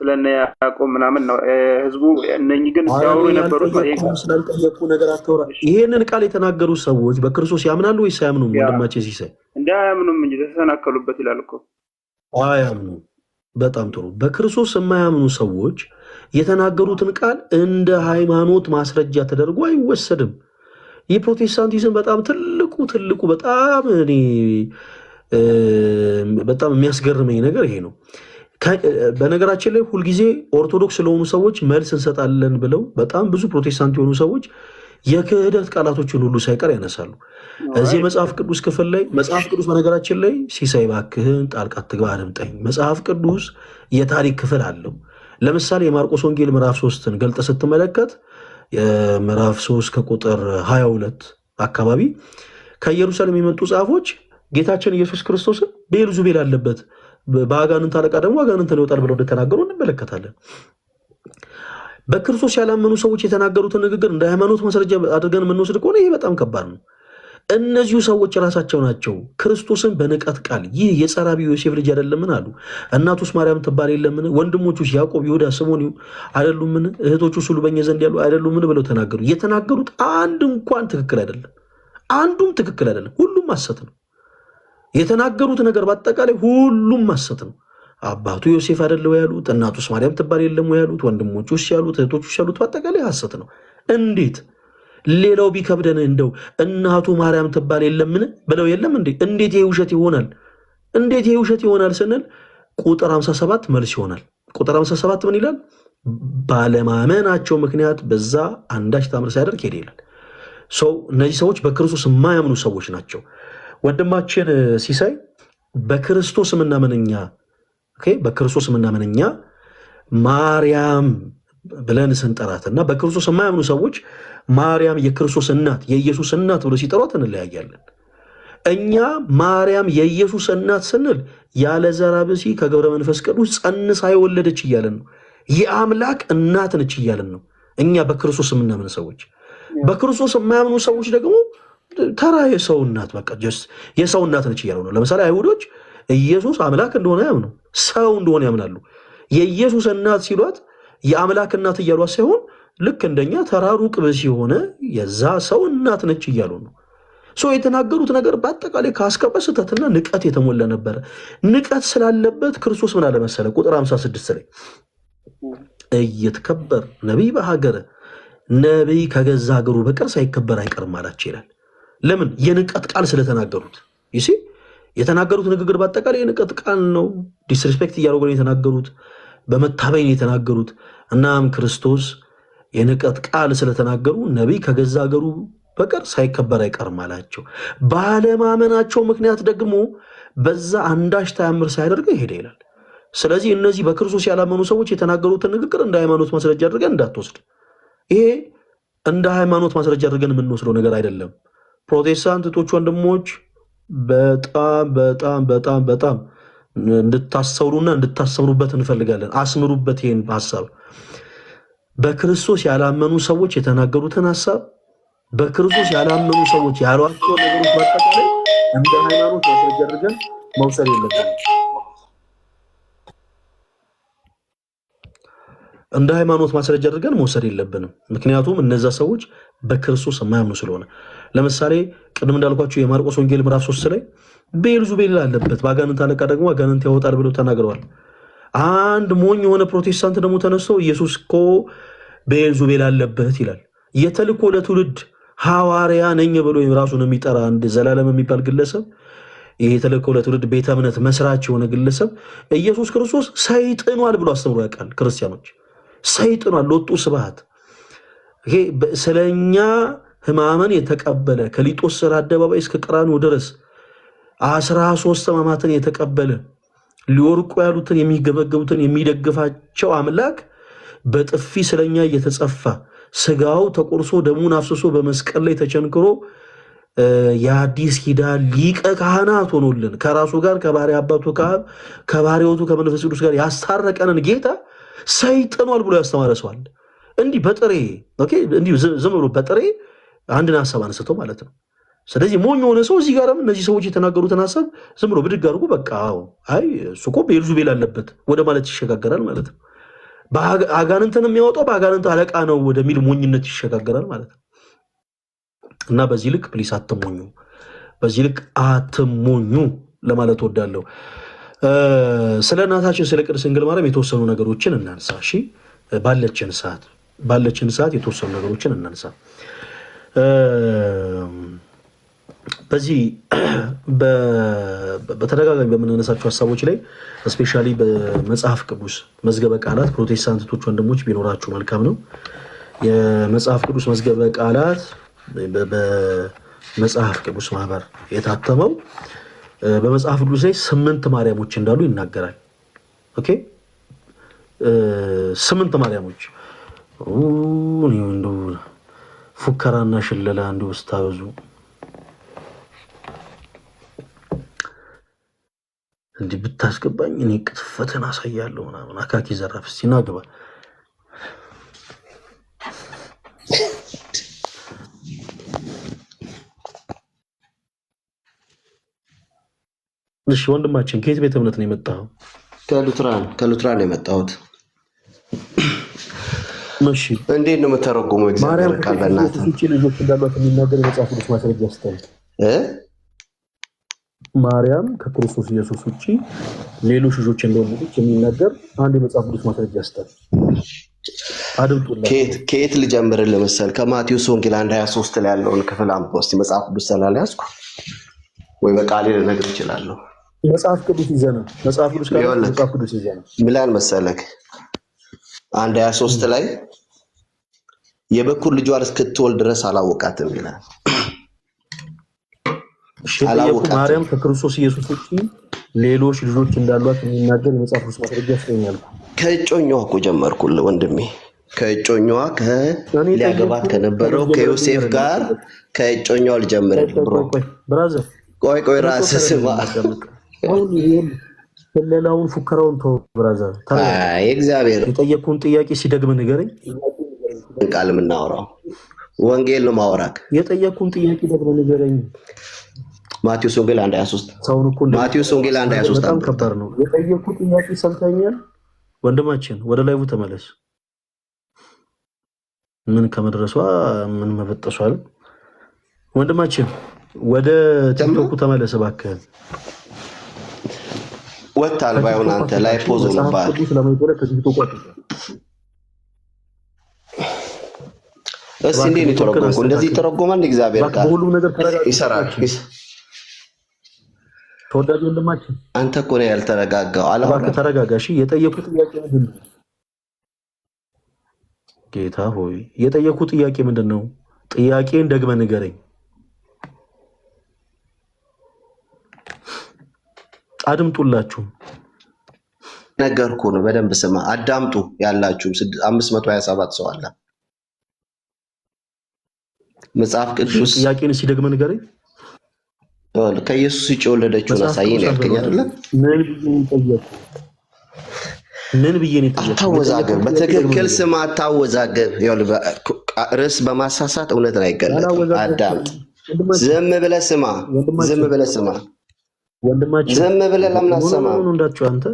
ስለነ ያዕቆብ ምናምን ነው ህዝቡ። እነኚህ ግን ሲያወሩ የነበሩት ስላልጠየቁ ነገር አትወራ። ይሄንን ቃል የተናገሩ ሰዎች በክርስቶስ ያምናሉ ወይስ አያምኑም? ወንድማችን ሲሳይ እንደ አያምኑም እንጂ ተሰናከሉበት ይላል እኮ። አያምኑም። በጣም ጥሩ። በክርስቶስ የማያምኑ ሰዎች የተናገሩትን ቃል እንደ ሃይማኖት ማስረጃ ተደርጎ አይወሰድም። የፕሮቴስታንቲዝም በጣም ትልቁ በጣም የሚያስገርመኝ ነገር ይሄ ነው። በነገራችን ላይ ሁልጊዜ ኦርቶዶክስ ለሆኑ ሰዎች መልስ እንሰጣለን ብለው በጣም ብዙ ፕሮቴስታንት የሆኑ ሰዎች የክህደት ቃላቶችን ሁሉ ሳይቀር ያነሳሉ። እዚህ መጽሐፍ ቅዱስ ክፍል ላይ መጽሐፍ ቅዱስ በነገራችን ላይ ሲሳይ እባክህን ጣልቃ አትግባ አድምጠኝ። መጽሐፍ ቅዱስ የታሪክ ክፍል አለው። ለምሳሌ የማርቆስ ወንጌል ምዕራፍ 3ን ገልጠ ስትመለከት ምዕራፍ 3 ከቁጥር 22 አካባቢ ከኢየሩሳሌም የመጡ ጻፎች ጌታችን ኢየሱስ ክርስቶስን ቤልዙቤል አለበት በአጋንንት አለቃ ደግሞ አጋንንትን ይወጣል ብለው እንደተናገሩ እንመለከታለን። በክርስቶስ ያላመኑ ሰዎች የተናገሩትን ንግግር እንደ ሃይማኖት ማስረጃ አድርገን የምንወስድ ከሆነ ይሄ በጣም ከባድ ነው። እነዚሁ ሰዎች ራሳቸው ናቸው ክርስቶስን በንቀት ቃል ይህ የጸራቢ ዮሴፍ ልጅ አይደለምን አሉ። እናቱስ ማርያም ትባል የለምን? ወንድሞቹስ ያዕቆብ፣ ይሁዳ፣ ስምዖን አይደሉምን? እህቶቹስ ሁሉ በእኛ ዘንድ ያሉ አይደሉምን? ብለው ተናገሩ። የተናገሩት አንድ እንኳን ትክክል አይደለም። አንዱም ትክክል አይደለም። ሁሉም ሐሰት ነው። የተናገሩት ነገር በአጠቃላይ ሁሉም ሐሰት ነው። አባቱ ዮሴፍ አይደለው ያሉት፣ እናቱስ ማርያም ትባል የለም ያሉት፣ ወንድሞቹስ ያሉት፣ እህቶቹስ ያሉት በአጠቃላይ ሐሰት ነው። እንዴት ሌላው ቢከብደን እንደው እናቱ ማርያም ትባል የለምን ብለው የለም እንዴ? እንዴት ይሄ ውሸት ይሆናል? እንዴት ይሄ ውሸት ይሆናል ስንል ቁጥር 57 መልስ ይሆናል። ቁጥር 57 ምን ይላል? ባለማመናቸው ምክንያት በዛ አንዳች ታምር ሳያደርግ ሄደ ይላል። እነዚህ ሰዎች በክርስቶስ የማያምኑ ሰዎች ናቸው። ወንድማችን ሲሳይ በክርስቶስ የምናምንኛ በክርስቶስ የምናምንኛ ማርያም ብለን ስንጠራትና በክርስቶስ የማያምኑ ሰዎች ማርያም የክርስቶስ እናት የኢየሱስ እናት ብሎ ሲጠሯት እንለያያለን። እኛ ማርያም የኢየሱስ እናት ስንል ያለ ዘራ ብሲ ከገብረ መንፈስ ቅዱስ ጸንሳ የወለደች እያለን ነው። የአምላክ እናት ነች እያለን ነው። እኛ በክርስቶስ የምናምን ሰዎች። በክርስቶስ የማያምኑ ሰዎች ደግሞ ተራ የሰው እናት በቃ የሰው እናት ነች እያሉ ነው። ለምሳሌ አይሁዶች ኢየሱስ አምላክ እንደሆነ ያምኑ፣ ሰው እንደሆነ ያምናሉ። የኢየሱስ እናት ሲሏት የአምላክ እናት እያሏት ሳይሆን ልክ እንደኛ ተራ ሩቅ ብእሲ የሆነ የዛ ሰው እናት ነች እያሉ ነው። የተናገሩት ነገር በአጠቃላይ ካስከበ ስህተትና ንቀት የተሞላ ነበረ። ንቀት ስላለበት ክርስቶስ ምን አለመሰለ? ቁጥር 56 ላይ እየተከበር ነቢይ በሀገረ ነቢይ ከገዛ ሀገሩ በቀር ሳይከበር አይቀርም አላቸው ይላል። ለምን? የንቀት ቃል ስለተናገሩት። ይሲ የተናገሩት ንግግር በአጠቃላይ የንቀት ቃል ነው። ዲስሪስፔክት እያደረጉ ነው የተናገሩት፣ በመታበይ ነው የተናገሩት። እናም ክርስቶስ የንቀት ቃል ስለተናገሩ ነቢይ ከገዛ ሀገሩ በቀር ሳይከበር አይቀርም አላቸው። ባለማመናቸው ምክንያት ደግሞ በዛ አንዳች ተአምር ሳያደርግ ሄደ ይላል። ስለዚህ እነዚህ በክርስቶስ ያላመኑ ሰዎች የተናገሩትን ንግግር እንደ ሃይማኖት ማስረጃ አድርገን እንዳትወስድ። ይሄ እንደ ሃይማኖት ማስረጃ አድርገን የምንወስደው ነገር አይደለም። ፕሮቴስታንት እህቶች ወንድሞች በጣም በጣም በጣም በጣም እንድታስተውሉና እንድታሰምሩበት እንፈልጋለን። አስምሩበት ይሄን ሐሳብ። በክርስቶስ ያላመኑ ሰዎች የተናገሩትን ሐሳብ በክርስቶስ ያላመኑ ሰዎች ያሏቸው ነገሮች በአጠቃላይ እንደ ሃይማኖት ማስረጃ አድርገን መውሰድ የለብንም። እንደ ሃይማኖት ማስረጃ አድርገን መውሰድ የለብንም። ምክንያቱም እነዛ ሰዎች በክርስቶስ የማያምኑ ስለሆነ። ለምሳሌ ቅድም እንዳልኳቸው የማርቆስ ወንጌል ምዕራፍ 3 ላይ ቤልዙቤል አለበት በአጋንንት አለቃ ደግሞ አጋንንት ያወጣል ብለው ተናግረዋል። አንድ ሞኝ የሆነ ፕሮቴስታንት ደግሞ ተነስቶ ኢየሱስ እኮ ቤልዙቤል አለበት ይላል። የተልኮ ለትውልድ ሐዋርያ ነኝ ብሎ ራሱን የሚጠራ አንድ ዘላለም የሚባል ግለሰብ፣ ይሄ የተልኮ ለትውልድ ቤተ እምነት መስራች የሆነ ግለሰብ ኢየሱስ ክርስቶስ ሰይጥኗል ብሎ አስተምሮ ያውቃል። ክርስቲያኖች ሰይጥኗል ሎጡ ስብሐት። ይሄ ስለኛ ሕማምን የተቀበለ ከሊጦስ ስራ አደባባይ እስከ ቀራንዮ ድረስ 13 ሕማማትን የተቀበለ ሊወርቁ ያሉትን የሚገበገቡትን የሚደግፋቸው አምላክ በጥፊ ስለኛ እየተጸፋ ስጋው ተቆርሶ ደሙን አፍስሶ በመስቀል ላይ ተቸንክሮ የአዲስ ኪዳን ሊቀ ካህናት ሆኖልን ከራሱ ጋር ከባሕርይ አባቱ ከአብ ከባሕርይ ሕይወቱ ከመንፈስ ቅዱስ ጋር ያስታረቀንን ጌታ ሰይጥኗል ብሎ ያስተማረ ሰው አለ። እንዲህ በጥሬ እንዲህ ዝም ብሎ በጥሬ አንድን ሐሳብ አንስቶ ማለት ነው። ስለዚህ ሞኝ የሆነ ሰው እዚህ ጋርም እነዚህ ሰዎች የተናገሩትን ሐሳብ ዝም ብሎ ብድግ አድርጎ በቃ አይ እሱ እኮ ቤልዙቤል አለበት ወደ ማለት ይሸጋገራል ማለት ነው። አጋንንትን የሚያወጣው በአጋንንት አለቃ ነው ወደሚል ሞኝነት ይሸጋገራል ማለት ነው። እና በዚህ ልክ ፕሊስ አትሞኙ፣ በዚህ ልክ አትሞኙ ለማለት ወዳለሁ። ስለ እናታችን ስለ ቅድስት ድንግል ማርያም የተወሰኑ ነገሮችን እናንሳ። እሺ፣ ባለችን ሰዓት የተወሰኑ ነገሮችን እናንሳ። በዚህ በተደጋጋሚ በምናነሳቸው ሀሳቦች ላይ እስፔሻሊ በመጽሐፍ ቅዱስ መዝገበ ቃላት ፕሮቴስታንቶች ወንድሞች ቢኖራችሁ መልካም ነው። የመጽሐፍ ቅዱስ መዝገበ ቃላት በመጽሐፍ ቅዱስ ማህበር የታተመው በመጽሐፍ ቅዱስ ላይ 8 ማርያሞች እንዳሉ ይናገራል። ኦኬ 8 ማርያሞች እንደው ፉከራና ሽለላ እንደው ስታበዙ እንዲህ ብታስገባኝ እኔ ቅጥፈትን አሳያለሁ ምናምን አካኪ ዘራፍ እስቲ ና ግባ። እሺ ወንድማችን ከየት ቤተ እምነት ነው የመጣው? ከሉትራን የመጣሁት። እሺ እንዴት ነው የምተረጉመው? እግዚአብሔር ቃል በእናትህ እቺ ልጆች እንዳሏት የሚናገር የመጽሐፍ ቅዱስ ማስረጃ ያስተል ማርያም ከክርስቶስ ኢየሱስ ውጪ ሌሎች ልጆች እንደወለደች የሚናገር አንድ የመጽሐፍ ቅዱስ ማስረጃ ያስተል። ከየት ልጀምርልህ መሰል? ከማቴዎስ ወንጌል 1:23 ላይ ያለውን ክፍል አንብበው እስኪ። መጽሐፍ ቅዱስ ስላልያዝኩ ወይ በቃሌ ልነግርህ እችላለሁ። መጽሐፍ ቅዱስ ይዘና መጽሐፍ ቅዱስ ይዘና ምላን መሰለክ 1:23 ላይ የበኩር ልጇን እስክትወልድ ድረስ አላወቃትም ይላል። ማርያም ከክርስቶስ ኢየሱስ ውጪ ሌሎች ልጆች እንዳሏት የሚናገር የመጽሐፍ ቅዱስ ማስረጃ ያስገኛል። ከእጮኛዋ እኮ ጀመርኩልህ ወንድሜ። ከእጮኛዋ ሊያገባት ከነበረው ከዮሴፍ ጋር ከእጮኛዋ ልጀምርልህ ብሮ። ብራዘር ቆይ ራስህ ስማ። ስለላውን ፉከራውን ተው ብራዘር። እግዚአብሔር የጠየቁን ጥያቄ ሲደግም ንገረኝ። ቃል የምናወራው ወንጌል ነው ማወራክ። የጠየቁን ጥያቄ ደግሞ ንገረኝ። ማቴዎስ ወንጌል 1:23 ማቴዎስ ወንጌል 1:23 በጣም ከባድ ነው። የጠየቁት ጥያቄ ሰምተኛል። ወንድማችን ወደ ላይቡ ተመለስ። ምን ከመድረሷ ምን መበጠሷ አለ። ወንድማችን ወደ ቲክቶክ ተመለስ እባክህ። ወጣል ባይሆን አንተ ላይ ፖዝ ነው ባል እሺ። እንዴት ነው ተረጎምኩ? እንደዚህ ተረጎማል። እግዚአብሔር ቃል በሁሉም ነገር ይሰራል። ተወዳጅ ወንድማችን አንተ እኮ ነው ያልተረጋጋው። እባክህ ተረጋጋ። እሺ የጠየቁት ጥያቄ ምንድን ነው? ጌታ ሆይ የጠየቁት ጥያቄ ምንድን ነው? ጥያቄን ደግመህ ንገረኝ። አድምጡላችሁ። ነገርኩ ነው። በደንብ ስማ፣ አዳምጡ። ያላችሁ 527 ሰው አለ። መጽሐፍ ቅዱስ ጥያቄን ሲደግመህ ንገረኝ። ከኢየሱስ ውጭ የወለደችውን አሳየን ያልከኝ አይደለ? ምን ብዬ ነው? አታወዛገብ። በትክክል ስማ፣ አታወዛገብ። ርዕስ በማሳሳት እውነትን አይገለጥም። አዳምጥ። ዝም ብለህ ስማ። ዝም ብለህ ስማ። ዝም ብለህ ለምን አትሰማም? እንዳትጮህ አንተ።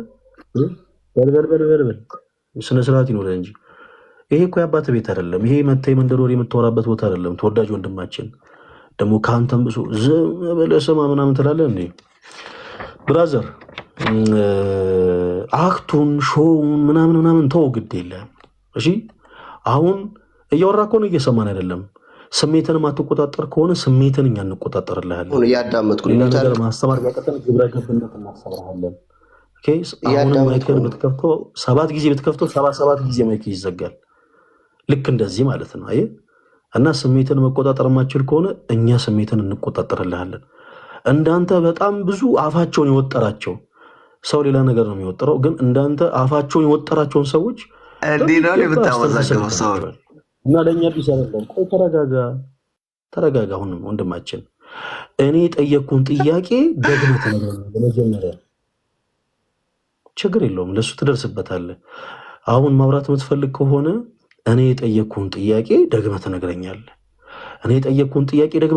በል ስነ ስርዓት ይኖር እንጂ ይሄ እኮ የአባት ቤት አይደለም። ይሄ መተህ መንደር ወሬ የምታወራበት ቦታ አይደለም። ተወዳጅ ወንድማችን ደግሞ ከአንተም ብሶ ዝም ብለህ ስማ ምናምን ትላለህ እንዴ? ብራዘር አክቱን ሾውን ምናምን ተው፣ ግድ የለም እሺ። አሁን እያወራ ከሆነ እየሰማን አይደለም። ስሜትን ማትቆጣጠር ከሆነ ስሜትን እኛ እንቆጣጠርልሃለን። እያዳመጥኩ ነገር ማስተማር ያቀጠን ግብረ ገብነት እናስተምርሃለን። አሁን ማይክን ብትከፍተው 7 ጊዜ ብትከፍተው 77 ጊዜ ማይክ ይዘጋል። ልክ እንደዚህ ማለት ነው። አየህ። እና ስሜትን መቆጣጠር ማችል ከሆነ እኛ ስሜትን እንቆጣጠርልሃለን። እንዳንተ በጣም ብዙ አፋቸውን የወጠራቸው ሰው ሌላ ነገር ነው የሚወጠረው፣ ግን እንዳንተ አፋቸውን የወጠራቸውን ሰዎች እንዲህ ነው የምታወዛገበው ሰው እና ለእኛ ቢስ አይደለም። ቆይ ተረጋጋ። አሁንም ወንድማችን እኔ የጠየቅኩን ጥያቄ ደግመህ ትነግረኛለህ። በመጀመሪያ ችግር የለውም፣ ለሱ ትደርስበታለህ። አሁን ማውራት የምትፈልግ ከሆነ እኔ የጠየቅኩን ጥያቄ ደግመህ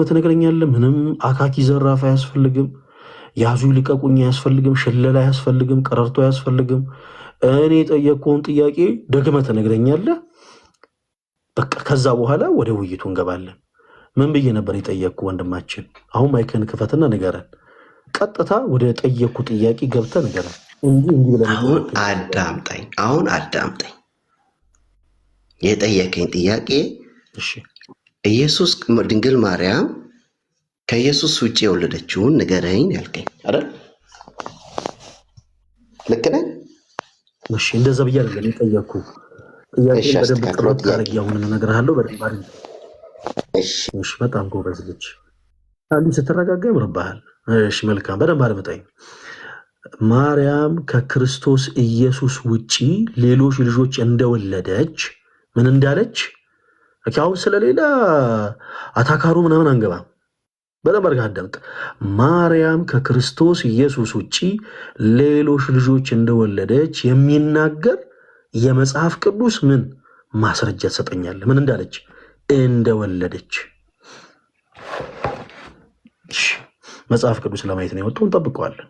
ትነግረኛለህ። ምንም አካኪ ዘራፍ አያስፈልግም። ያዙ ልቀቁኝ አያስፈልግም። ሽለላ አያስፈልግም። ቀረርቶ አያስፈልግም። እኔ የጠየቅኩህን ጥያቄ ደግመህ ትነግረኛለህ። በቃ ከዛ በኋላ ወደ ውይይቱ እንገባለን። ምን ብዬ ነበር የጠየቅኩ ወንድማችን? አሁን ማይክን ክፈትና ንገረን። ቀጥታ ወደ ጠየቅኩ ጥያቄ ገብተህ ንገረን እንጂ እንዲህ ብለህ አሁን አዳምጠኝ። የጠየቀኝ ጥያቄ ኢየሱስ ድንግል ማርያም ከኢየሱስ ውጭ የወለደችውን ንገረኝ ያልከኝ አይደል? ልክ ነህ? እሺ፣ እንደዛ ብዬ አይደለም የጠየቅኩ ጥያቄ። በደንብ ጥራት ታረጊ። አሁን እነግርሃለሁ በደንብ አይደል? እሺ፣ በጣም ጎበዝ ልጅ። አንዴ ስትረጋጋ ይምርብሃል። እሺ፣ መልካም። በደንብ አድምጠኝ። ማርያም ከክርስቶስ ኢየሱስ ውጪ ሌሎች ልጆች እንደወለደች ምን እንዳለች አሁን ስለሌላ አታካሩ ምናምን አንገባም። በደንብ አድርገህ አዳምጥ። ማርያም ከክርስቶስ ኢየሱስ ውጪ ሌሎች ልጆች እንደወለደች የሚናገር የመጽሐፍ ቅዱስ ምን ማስረጃ ትሰጠኛለህ? ምን እንዳለች? እንደወለደች። መጽሐፍ ቅዱስ ለማየት ነው የወጣው። እንጠብቀዋለን።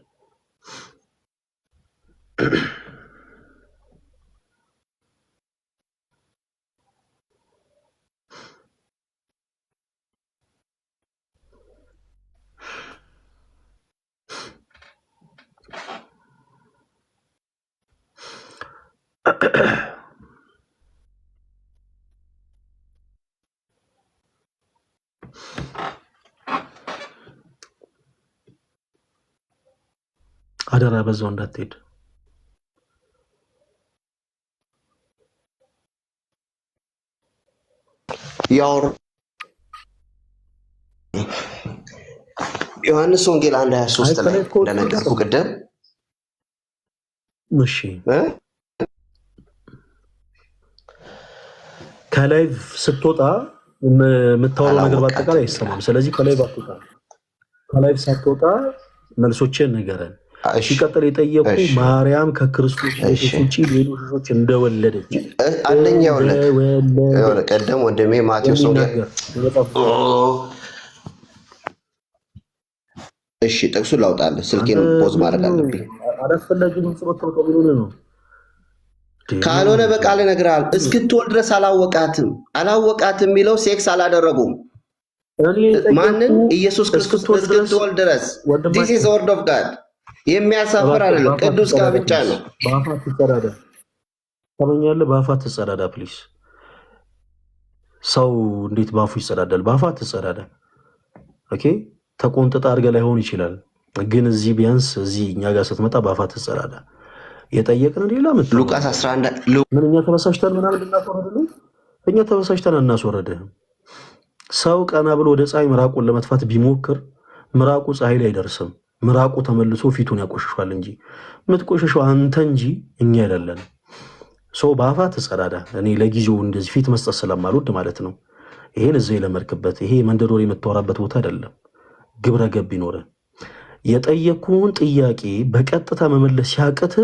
አደራ በዛው እንዳትሄድ። ዮሐንስ ወንጌል 1:23 ላይ እንደነገርኩ ቅድም እሺ፣ ከላይ ስትወጣ የምታወራው ነገር በአጠቃላይ አይሰማም። ስለዚህ ከላይ ባትወጣ፣ ከላይ ሳትወጣ መልሶችን ንገረን። ሲቀጥል የጠየቁ ማርያም ከክርስቶስ ኢየሱስ ውጪ ሌሎች ልጆች እንደወለደች አንደኛ ቀደም ወንድሜ ማቴዎስ ወንጌል እሺ፣ ጥቅሱን ላውጣልህ። ስልኬን ፖዝ ማድረግ አለብኝ። አላስፈላጊ ድምጽ ወጥቶ ቢሆን ነው ካልሆነ በቃል እነግርሃለሁ። እስክትወልድ ድረስ አላወቃትም የሚለው ሴክስ አላደረጉም። ማንን? ኢየሱስ ክርስቶስ እስክትወልድ ድረስ። ዲስ ኢዝ ወርድ ኦፍ ጋድ። የሚያሳፍር አይደለም፣ ቅዱስ ጋብቻ ነው። በአፋት ትጸዳዳ ታመኛለህ። በአፋት ትጸዳዳ ፕሊስ። ሰው እንዴት በአፉ ይጸዳዳል? በአፋት ትጸዳዳ። ኦኬ፣ ተቆንጥጣ አድርገህ ላይሆን ይችላል፣ ግን እዚህ ቢያንስ እዚህ እኛ ጋር ስትመጣ በአፋት ትጸዳዳ። የጠየቅን ሌላ ሉቃስ 11 ምን እኛ ተበሳሽተን ምናምን እናስወረድልህ? እኛ ተበሳሽተን እናስወረድህም። ሰው ቀና ብሎ ወደ ፀሐይ ምራቁን ለመጥፋት ቢሞክር ምራቁ ፀሐይ ላይ አይደርስም። ምራቁ ተመልሶ ፊቱን ያቆሽሿል እንጂ የምትቆሽሸው አንተ እንጂ እኛ አይደለን። ሰው በአፋት ትጸዳዳ። እኔ ለጊዜው እንደዚህ ፊት መስጠት ስለማልወድ ማለት ነው። ይሄን እዚህ የለመድክበት ይሄ መንደዶር የምታወራበት ቦታ አይደለም። ግብረ ገብ ይኖረ። የጠየኩህን ጥያቄ በቀጥታ መመለስ ሲያቅት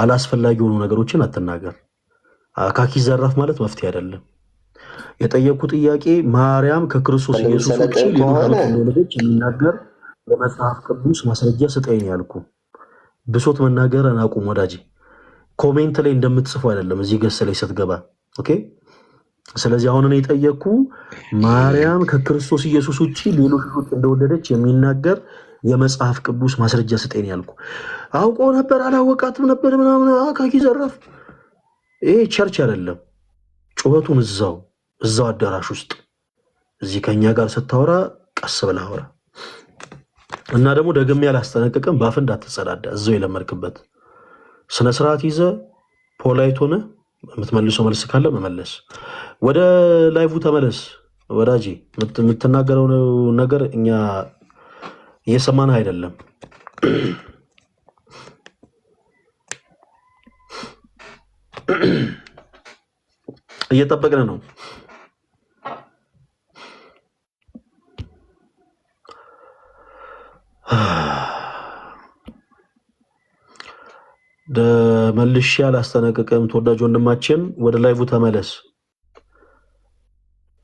አላስፈላጊ የሆኑ ነገሮችን አትናገር። አካኪ ዘራፍ ማለት መፍትሄ አይደለም። የጠየኩ ጥያቄ ማርያም ከክርስቶስ ኢየሱስ ውጪ ሌሎች እንደወለደች የሚናገር በመጽሐፍ ቅዱስ ማስረጃ ስጠኝ ያልኩ። ብሶት መናገር አቁም ወዳጄ። ኮሜንት ላይ እንደምትጽፉ አይደለም እዚህ ገስ ላይ ስትገባ። ኦኬ። ስለዚህ አሁን እኔ የጠየኩ ማርያም ከክርስቶስ ኢየሱስ ውጪ ሌሎች እንደወለደች የሚናገር የመጽሐፍ ቅዱስ ማስረጃ ስጠኝ ያልኩ። አውቆ ነበር አላወቃትም ነበር ምናምን አካኪ ዘራፍ። ይሄ ቸርች አይደለም። ጩኸቱን እዛው አዳራሽ ውስጥ እዚህ ከኛ ጋር ስታወራ ቀስ ብለህ አውራ። እና ደግሞ ደግሜ ያላስጠነቅቅም በአፍ እንዳትጸዳዳ። እዛው የለመድክበት ስነ ስርዓት ይዘህ ፖላይት ሆነ የምትመልሰው መልስ ካለ መመለስ። ወደ ላይቭ ተመለስ ወዳጄ። የምትናገረው ነገር እኛ እየሰማን አይደለም። እየጠበቅን ነው። መልሼ አላስጠነቅቅም። ተወዳጅ ወንድማችን ወደ ላይቭ ተመለስ።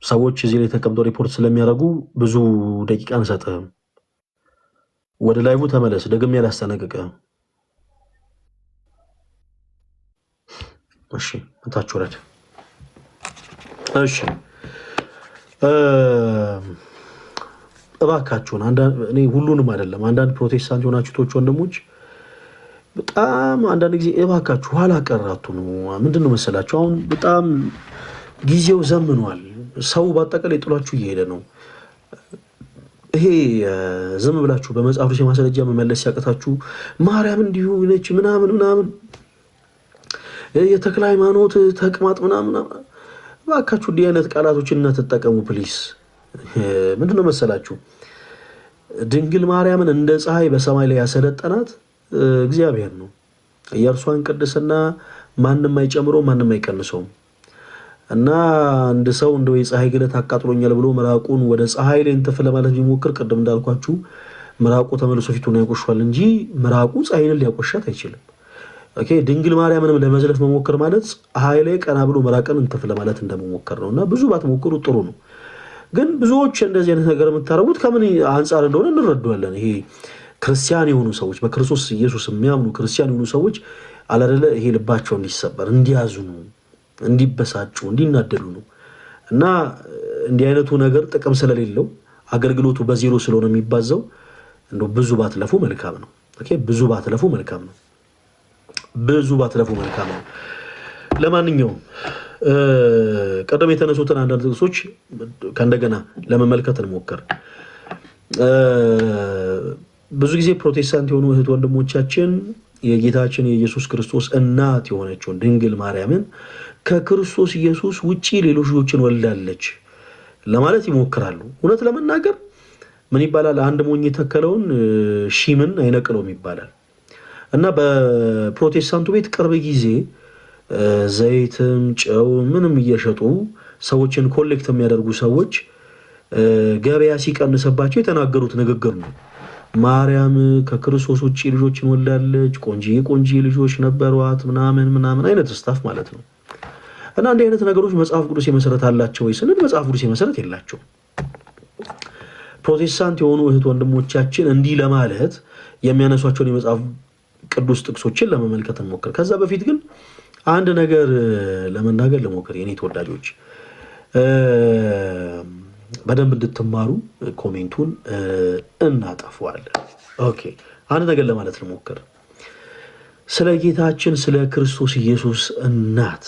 ሰዎች እዚህ ላይ ተቀምጠው ሪፖርት ስለሚያደርጉ ብዙ ደቂቃ አንሰጥህም። ወደ ላይቭ ተመለስ። ደግሜ አላስጠነቅቅም። እሺ ታች ወረድ። እሺ እባካችሁን እኔ ሁሉንም አይደለም፣ አንዳንድ ፕሮቴስታንት የሆናችሁ ቶች ወንድሞች በጣም አንዳንድ ጊዜ እባካችሁ ኋላ ቀራቱ ነው። ምንድነው መሰላችሁ አሁን በጣም ጊዜው ዘምኗል። ሰው በአጠቃላይ ጥሏችሁ እየሄደ ነው። ይሄ ዝም ብላችሁ በመጽሐፍ ቅዱስ ማስረጃ መመለስ ሲያቀታችሁ ማርያም እንዲሁ ነች ምናምን ምናምን የተክለ ሃይማኖት ተቅማጥ ምናምን እባካችሁ እንዲህ አይነት ቃላቶችን እናትጠቀሙ ፕሊስ። ምንድነው መሰላችሁ ድንግል ማርያምን እንደ ፀሐይ በሰማይ ላይ ያሰለጠናት እግዚአብሔር ነው። የእርሷን ቅድስና ማንም አይጨምረውም ማንም አይቀንሰውም። እና አንድ ሰው እንደው የፀሐይ ግለት አቃጥሎኛል ብሎ ምራቁን ወደ ፀሐይ ላይ እንተፍ ለማለት ቢሞክር ቅድም እንዳልኳችሁ ምራቁ ተመልሶ ፊቱን ያቆሻል እንጂ ምራቁ ፀሐይን ሊያቆሻት አይችልም። ኦኬ ድንግል ማርያምንም ለመዝለፍ መሞከር ማለት ፀሐይ ላይ ቀና ብሎ ምራቅን እንተፍ ለማለት እንደመሞከር ነውና ብዙ ባትሞክሩ ጥሩ ነው። ግን ብዙዎች እንደዚህ አይነት ነገር የምታረጉት ከምን አንፃር እንደሆነ እንረዳዋለን። ይሄ ክርስቲያን የሆኑ ሰዎች በክርስቶስ ኢየሱስ የሚያምኑ ክርስቲያን የሆኑ ሰዎች አላደለ ይሄ ልባቸው እንዲሰበር እንዲያዝኑ እንዲበሳጩ እንዲናደዱ ነው። እና እንዲህ አይነቱ ነገር ጥቅም ስለሌለው አገልግሎቱ በዜሮ ስለሆነ የሚባዛው እንደው ብዙ ባትለፉ መልካም ነው። ኦኬ ብዙ ባትለፉ መልካም ነው። ብዙ ባትለፉ መልካም ነው። ለማንኛውም ቀደም የተነሱትን አንዳንድ ጥቅሶች ከእንደገና ለመመልከት እንሞክር። ብዙ ጊዜ ፕሮቴስታንት የሆኑ እህት ወንድሞቻችን የጌታችን የኢየሱስ ክርስቶስ እናት የሆነችውን ድንግል ማርያምን ከክርስቶስ ኢየሱስ ውጪ ሌሎች ልጆችን ወልዳለች ለማለት ይሞክራሉ። እውነት ለመናገር ምን ይባላል? አንድ ሞኝ የተከለውን ሺምን አይነቅለውም ይባላል። እና በፕሮቴስታንቱ ቤት ቅርብ ጊዜ ዘይትም ጨው ምንም እየሸጡ ሰዎችን ኮሌክት የሚያደርጉ ሰዎች ገበያ ሲቀንሰባቸው የተናገሩት ንግግር ነው። ማርያም ከክርስቶስ ውጪ ልጆችን ወልዳለች፣ ቆንጂ ልጆች ነበሯት ምናምን ምናምን አይነት ስታፍ ማለት ነው። እና እንዲህ አይነት ነገሮች መጽሐፍ ቅዱስ መሰረት አላቸው ወይ ስንል መጽሐፍ ቅዱስ መሰረት የላቸውም። ፕሮቴስታንት የሆኑ እህት ወንድሞቻችን እንዲህ ለማለት የሚያነሷቸውን የመጽሐፍ ቅዱስ ጥቅሶችን ለመመልከት እንሞክር። ከዛ በፊት ግን አንድ ነገር ለመናገር ልሞክር። የኔ ተወዳጆች በደንብ እንድትማሩ ኮሜንቱን እናጠፋዋለን። ኦኬ አንድ ነገር ለማለት ልሞክር። ስለ ጌታችን ስለ ክርስቶስ ኢየሱስ እናት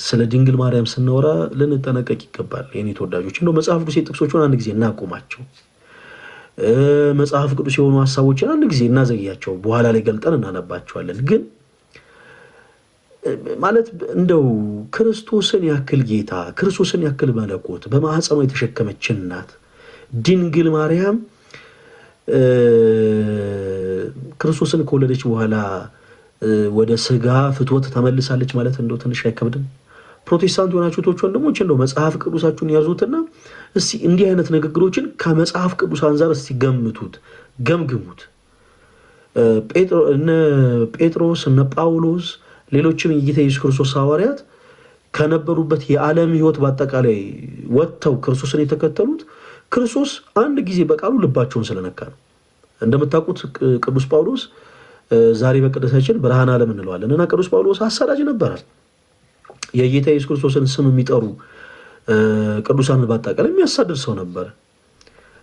ስለ ድንግል ማርያም ስናወራ ልንጠነቀቅ ይገባል። የኔ ተወዳጆች እንደው መጽሐፍ ቅዱስ ጥቅሶችን አንድ ጊዜ እናቆማቸው። መጽሐፍ ቅዱስ የሆኑ ሐሳቦችን አንድ ጊዜ እናዘያቸው፣ በኋላ ላይ ገልጠን እናነባቸዋለን። ግን ማለት እንደው ክርስቶስን ያክል ጌታ ክርስቶስን ያክል መለኮት በማህፀኗ የተሸከመች እናት ድንግል ማርያም ክርስቶስን ከወለደች በኋላ ወደ ስጋ ፍትወት ተመልሳለች ማለት እንደው ትንሽ አይከብድም? ፕሮቴስታንት የሆናችሁ ቶች ወንድሞች እንደው መጽሐፍ ቅዱሳችሁን ያዙትና እስቲ እንዲህ አይነት ንግግሮችን ከመጽሐፍ ቅዱስ አንፃር እስቲ ገምግሙት። እነ ጴጥሮስ እነ ጳውሎስ ሌሎችም የጌታ ኢየሱስ ክርስቶስ ሐዋርያት ከነበሩበት የዓለም ሕይወት በአጠቃላይ ወጥተው ክርስቶስን የተከተሉት ክርስቶስ አንድ ጊዜ በቃሉ ልባቸውን ስለነካ ነው። እንደምታውቁት ቅዱስ ጳውሎስ ዛሬ በቅድሳችን ብርሃነ ዓለም እንለዋለን እና ቅዱስ ጳውሎስ አሳዳጅ ነበረ። የጌታ ኢየሱስ ክርስቶስን ስም የሚጠሩ ቅዱሳንን በአጠቃላይ የሚያሳድድ ሰው ነበር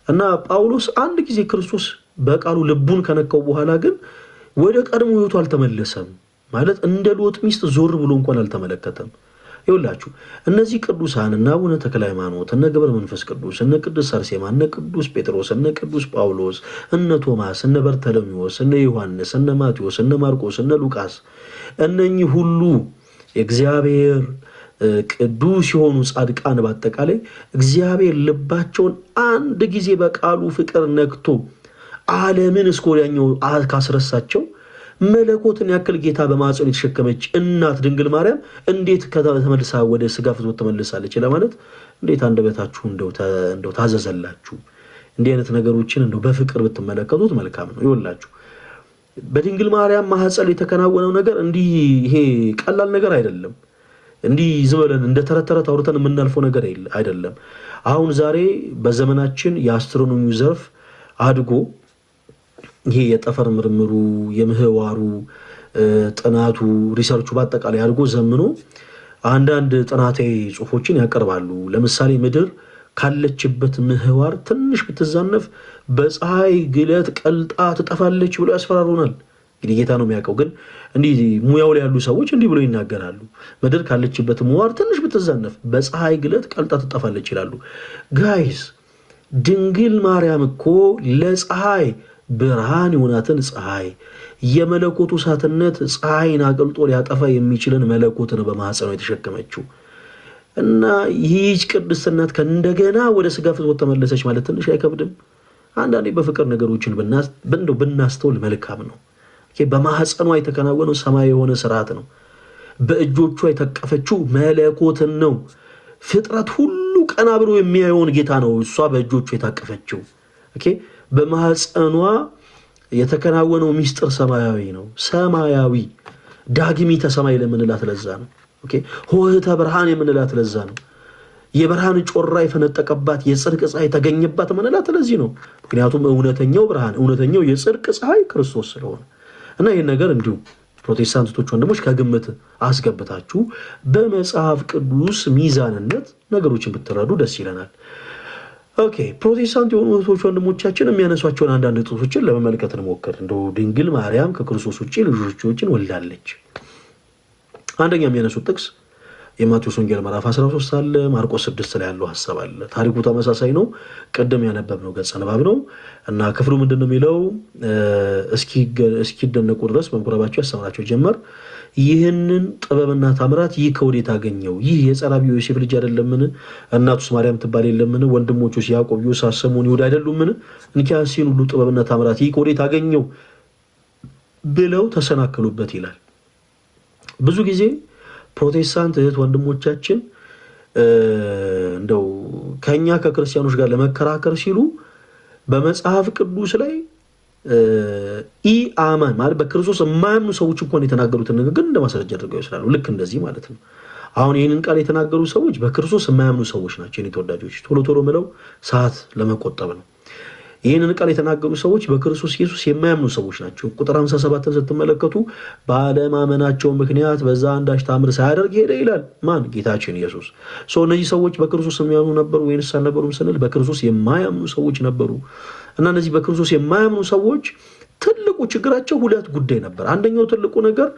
እና ጳውሎስ አንድ ጊዜ ክርስቶስ በቃሉ ልቡን ከነካው በኋላ ግን ወደ ቀድሞ ሕይወቱ አልተመለሰም። ማለት እንደ ሎጥ ሚስት ዞር ብሎ እንኳን አልተመለከተም። ይኸውላችሁ እነዚህ ቅዱሳን እነ አቡነ ተክለ ሃይማኖት፣ እነ ገብረ መንፈስ ቅዱስ፣ እነ ቅዱስ አርሴማ፣ እነ ቅዱስ ጴጥሮስ፣ እነ ቅዱስ ጳውሎስ፣ እነ ቶማስ፣ እነ በርተሎሜዎስ፣ እነ ዮሐንስ፣ እነ ማቴዎስ፣ እነ ማርቆስ፣ እነ ሉቃስ እነኚህ ሁሉ የእግዚአብሔር ቅዱስ የሆኑ ጻድቃን በአጠቃላይ እግዚአብሔር ልባቸውን አንድ ጊዜ በቃሉ ፍቅር ነክቶ ዓለምን እስከ ወዲያኛው ካስረሳቸው መለኮትን ያክል ጌታ በማኅፀኗ የተሸከመች እናት ድንግል ማርያም እንዴት ከተመልሳ ወደ ስጋ ፍትወት ተመልሳለች ለማለት እንዴት አንደበታችሁ እንደው ታዘዘላችሁ። እንዲህ አይነት ነገሮችን እንደው በፍቅር ብትመለከቱት መልካም ነው። ይወላችሁ በድንግል ማርያም ማኅፀን የተከናወነው ነገር እንዲህ ይሄ ቀላል ነገር አይደለም። እንዲህ ዝም ብለን እንደ ተረት አውርተን የምናልፈው ነገር አይደለም። አሁን ዛሬ በዘመናችን የአስትሮኖሚው ዘርፍ አድጎ ይሄ የጠፈር ምርምሩ የምህዋሩ ጥናቱ ሪሰርቹ በአጠቃላይ አድርጎ ዘምኖ አንዳንድ ጥናታዊ ጽሁፎችን ያቀርባሉ። ለምሳሌ ምድር ካለችበት ምህዋር ትንሽ ብትዛነፍ በፀሐይ ግለት ቀልጣ ትጠፋለች ብሎ ያስፈራሩናል። እንግዲህ ጌታ ነው የሚያውቀው፣ ግን እንዲህ ሙያው ላይ ያሉ ሰዎች እንዲህ ብሎ ይናገራሉ። ምድር ካለችበት ምህዋር ትንሽ ብትዛነፍ በፀሐይ ግለት ቀልጣ ትጠፋለች ይላሉ። ጋይስ ድንግል ማርያም እኮ ለፀሐይ ብርሃን የሆናትን ፀሐይ የመለኮቱ እሳትነት ፀሐይን አቅልጦ ሊያጠፋ የሚችልን መለኮትን በማህፀኗ የተሸከመችው እና ይህች ቅድስትነት ከእንደገና ወደ ስጋ ፍትወት ተመለሰች ማለት ትንሽ አይከብድም? አንዳንዴ በፍቅር ነገሮችን ብናስተውል መልካም ነው። በማህፀኗ የተከናወነው ሰማያዊ የሆነ ስርዓት ነው። በእጆቿ የተቀፈችው መለኮትን ነው። ፍጥረት ሁሉ ቀና ብሎ የሚያየውን ጌታ ነው እሷ በእጆቿ የታቀፈችው። በማህፀኗ የተከናወነው ሚስጥር ሰማያዊ ነው። ሰማያዊ ዳግሚተ ሰማይ ለምንላት ለዛ ነው። ሆህተ ብርሃን የምንላት ለዛ ነው። የብርሃን ጮራ የፈነጠቀባት የጽድቅ ፀሐይ የተገኘባት ምንላት ለዚህ ነው። ምክንያቱም እውነተኛው ብርሃን እውነተኛው የጽድቅ ፀሐይ ክርስቶስ ስለሆነ እና ይህን ነገር እንዲሁ ፕሮቴስታንቶች ወንድሞች ከግምት አስገብታችሁ በመጽሐፍ ቅዱስ ሚዛንነት ነገሮችን ብትረዱ ደስ ይለናል። ፕሮቴስታንት የሆኑ እህቶች ወንድሞቻችን የሚያነሷቸውን አንዳንድ ጥቅሶችን ለመመልከት እንሞክር። እንደው ድንግል ማርያም ከክርስቶስ ውጭ ልጆችን ወልዳለች። አንደኛ የሚያነሱት ጥቅስ የማቴዎስ ወንጌል ምዕራፍ 13 አለ፣ ማርቆስ 6 ላይ ያለው ሐሳብ አለ። ታሪኩ ተመሳሳይ ነው። ቀደም ያነበብነው ገጸ ንባብ ነው እና ክፍሉ ምንድነው የሚለው? እስኪደነቁ ድረስ በምኩራባቸው ያስተምራቸው ጀመር። ይህንን ጥበብና ታምራት ይህ ከወዴት አገኘው? ይህ የጸራቢው ዮሴፍ ልጅ አይደለምን? እናቱስ ማርያም ትባል የለምን? ወንድሞቹስ ያዕቆብ፣ ዮሳ፣ ስምዖን፣ ይሁዳ አይደሉምን? እንኪያስ ይህን ሁሉ ጥበብና ታምራት ይህ ከወዴት አገኘው ብለው ተሰናከሉበት ይላል። ብዙ ጊዜ ፕሮቴስታንት እህት ወንድሞቻችን እንደው ከኛ ከክርስቲያኖች ጋር ለመከራከር ሲሉ በመጽሐፍ ቅዱስ ላይ ኢአማን ማለት በክርስቶስ የማያምኑ ሰዎች እንኳን የተናገሩትን ንግግር እንደ ማስረጃ አድርገው ይወስዳሉ። ልክ እንደዚህ ማለት ነው። አሁን ይህንን ቃል የተናገሩ ሰዎች በክርስቶስ የማያምኑ ሰዎች ናቸው። የኔ ተወዳጆች ቶሎ ምለው ሰዓት ለመቆጠብ ነው። ይህንን ቃል የተናገሩ ሰዎች በክርስቶስ ኢየሱስ የማያምኑ ሰዎች ናቸው። ቁጥር 57ን ስትመለከቱ ባለማመናቸው ምክንያት በዛ አንዳች ታምር ሳያደርግ ሄደ ይላል። ማን? ጌታችን ኢየሱስ። እነዚህ ሰዎች በክርስቶስ የሚያምኑ ነበሩ ወይንስ አልነበሩም ስንል በክርስቶስ የማያምኑ ሰዎች ነበሩ። እና እነዚህ በክርስቶስ የማያምኑ ሰዎች ትልቁ ችግራቸው ሁለት ጉዳይ ነበር። አንደኛው ትልቁ ነገር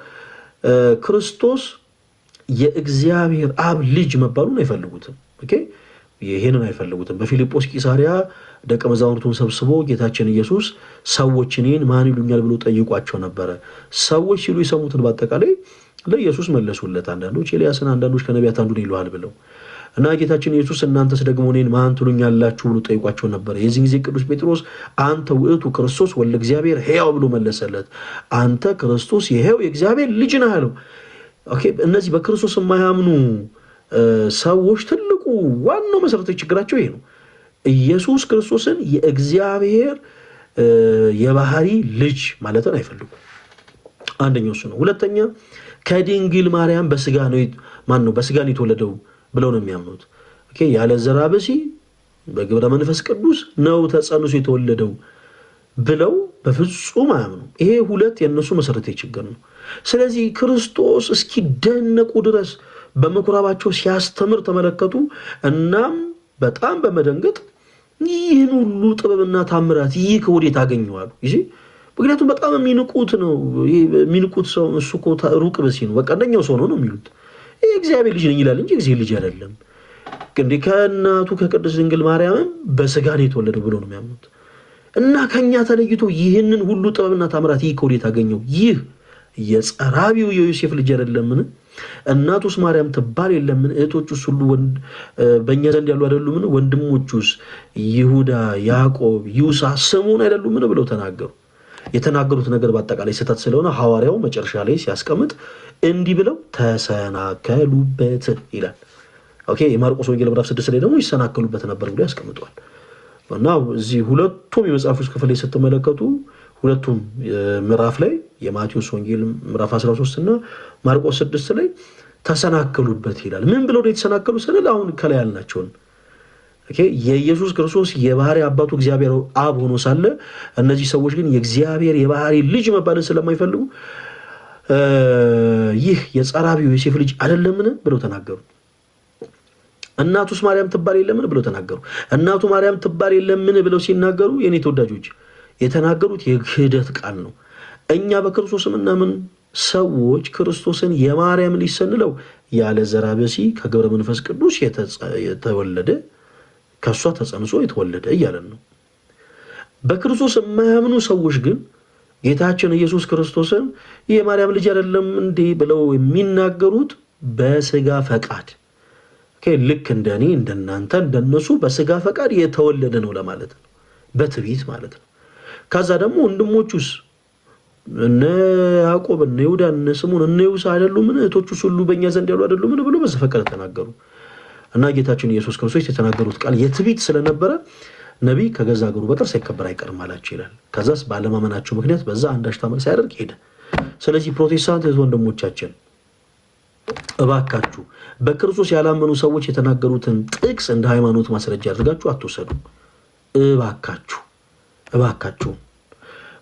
ክርስቶስ የእግዚአብሔር አብ ልጅ መባሉን አይፈልጉትም። ይሄንን አይፈልጉትም። በፊልጶስ ቂሳሪያ ደቀ መዛሙርቱን ሰብስቦ ጌታችን ኢየሱስ ሰዎች እኔን ማን ይሉኛል ብሎ ጠይቋቸው ነበረ። ሰዎች ሲሉ የሰሙትን በአጠቃላይ ለኢየሱስ መለሱለት። አንዳንዶች ኤልያስን፣ አንዳንዶች ከነቢያት አንዱን ይለዋል ብለው እና ጌታችን ኢየሱስ እናንተስ ደግሞ እኔን ማን ትሉኛላችሁ ብሎ ጠይቋቸው ነበር። የዚህ ጊዜ ቅዱስ ጴጥሮስ አንተ ውእቱ ክርስቶስ ወልደ እግዚአብሔር ሕያው ብሎ መለሰለት። አንተ ክርስቶስ የሕያው የእግዚአብሔር ልጅ ነህ አለው። እነዚህ በክርስቶስ የማያምኑ ሰዎች ትልቁ ዋናው መሰረታዊ ችግራቸው ይሄ ነው። ኢየሱስ ክርስቶስን የእግዚአብሔር የባህሪ ልጅ ማለትን አይፈልጉም። አንደኛው እሱ ነው። ሁለተኛ ከድንግል ማርያም በስጋ ነው የተወለደው ብለው ነው የሚያምኑት። ያለ ዘራ ብእሲ በግብረ መንፈስ ቅዱስ ነው ተጸንሶ የተወለደው ብለው በፍጹም አያምኑ። ይሄ ሁለት የእነሱ መሰረታዊ ችግር ነው። ስለዚህ ክርስቶስ እስኪደነቁ ድረስ በምኩራባቸው ሲያስተምር ተመለከቱ። እናም በጣም በመደንገጥ ይህን ሁሉ ጥበብና ታምራት ይህ ከወዴት አገኘዋሉ? ምክንያቱም በጣም የሚንቁት ነው። የሚንቁት ሰው እሱ እኮ ሩቅ ብእሲ ነው፣ በቃ አንደኛው ሰው ነው የሚሉት። ይህ እግዚአብሔር ልጅ ነኝ ይላል እንጂ እግዚአብሔር ልጅ አይደለም። እንዲህ ከእናቱ ከቅድስት ድንግል ማርያምም በስጋ ነው የተወለደው ብሎ ነው የሚያምኑት። እና ከኛ ተለይቶ ይህንን ሁሉ ጥበብና ታምራት ይህ ከወዴት አገኘው? ይህ የጸራቢው የዮሴፍ ልጅ አይደለምን? እናቱስ ማርያም ትባል የለምን? እህቶቹስ ሁሉ በእኛ ዘንድ ያሉ አይደሉምን? ወንድሞቹስ ይሁዳ፣ ያዕቆብ፣ ዮሳ፣ ስምዖን አይደሉምን? ብለው ተናገሩ። የተናገሩት ነገር በአጠቃላይ ስህተት ስለሆነ ሐዋርያው መጨረሻ ላይ ሲያስቀምጥ እንዲህ ብለው ተሰናከሉበት ይላል። የማርቆስ ወንጌል ምዕራፍ 6 ላይ ደግሞ ይሰናከሉበት ነበር ብሎ ያስቀምጠዋል። እና እዚህ ሁለቱም የመጽሐፍ ውስጥ ክፍል ላይ ስትመለከቱ ሁለቱም ምዕራፍ ላይ የማቴዎስ ወንጌል ምዕራፍ 13 እና ማርቆስ 6 ላይ ተሰናከሉበት ይላል። ምን ብለው የተሰናከሉ ስንል አሁን ከላይ ያልናቸውን የኢየሱስ ክርስቶስ የባህሪ አባቱ እግዚአብሔር አብ ሆኖ ሳለ እነዚህ ሰዎች ግን የእግዚአብሔር የባህሪ ልጅ መባልን ስለማይፈልጉ ይህ የጸራቢው ዮሴፍ ልጅ አይደለምን ብለው ተናገሩ። እናቱስ ማርያም ትባል የለምን ብለው ተናገሩ። እናቱ ማርያም ትባል የለምን ብለው ሲናገሩ የኔ ተወዳጆች የተናገሩት የክህደት ቃል ነው። እኛ በክርስቶስ የምናምን ሰዎች ክርስቶስን የማርያም ልጅ ስንለው ያለ ዘራ ብእሲ ከገብረ መንፈስ ቅዱስ የተወለደ ከሷ ተጸንሶ የተወለደ እያለን ነው። በክርስቶስ የማያምኑ ሰዎች ግን ጌታችን ኢየሱስ ክርስቶስን የማርያም ልጅ አይደለም እንዴ ብለው የሚናገሩት በስጋ ፈቃድ ልክ እንደኔ እንደናንተ እንደነሱ በስጋ ፈቃድ የተወለደ ነው ለማለት ነው፣ በትዕቢት ማለት ነው። ከዛ ደግሞ ወንድሞቹስ እነ ያዕቆብ እነ ይሁዳ እነ ስምዖን እነ ይሁዳ አይደሉምን? እህቶቹስ ሁሉ በእኛ ዘንድ ያሉ አይደሉምን ብሎ በዘፈቀደ ተናገሩ። እና ጌታችን ኢየሱስ ክርስቶስ የተናገሩት ቃል የትዕቢት ስለነበረ ነቢይ ከገዛ ሀገሩ በቀር ሳይከበር አይቀርም አላቸው ይላል። ከዛስ ባለማመናቸው ምክንያት በዛ አንዳች ታምር ሳያደርግ ሄደ። ስለዚህ ፕሮቴስታንት ወንድሞቻችን እባካችሁ በክርስቶስ ያላመኑ ሰዎች የተናገሩትን ጥቅስ እንደ ሃይማኖት ማስረጃ አድርጋችሁ አትወሰዱ። እባካችሁ።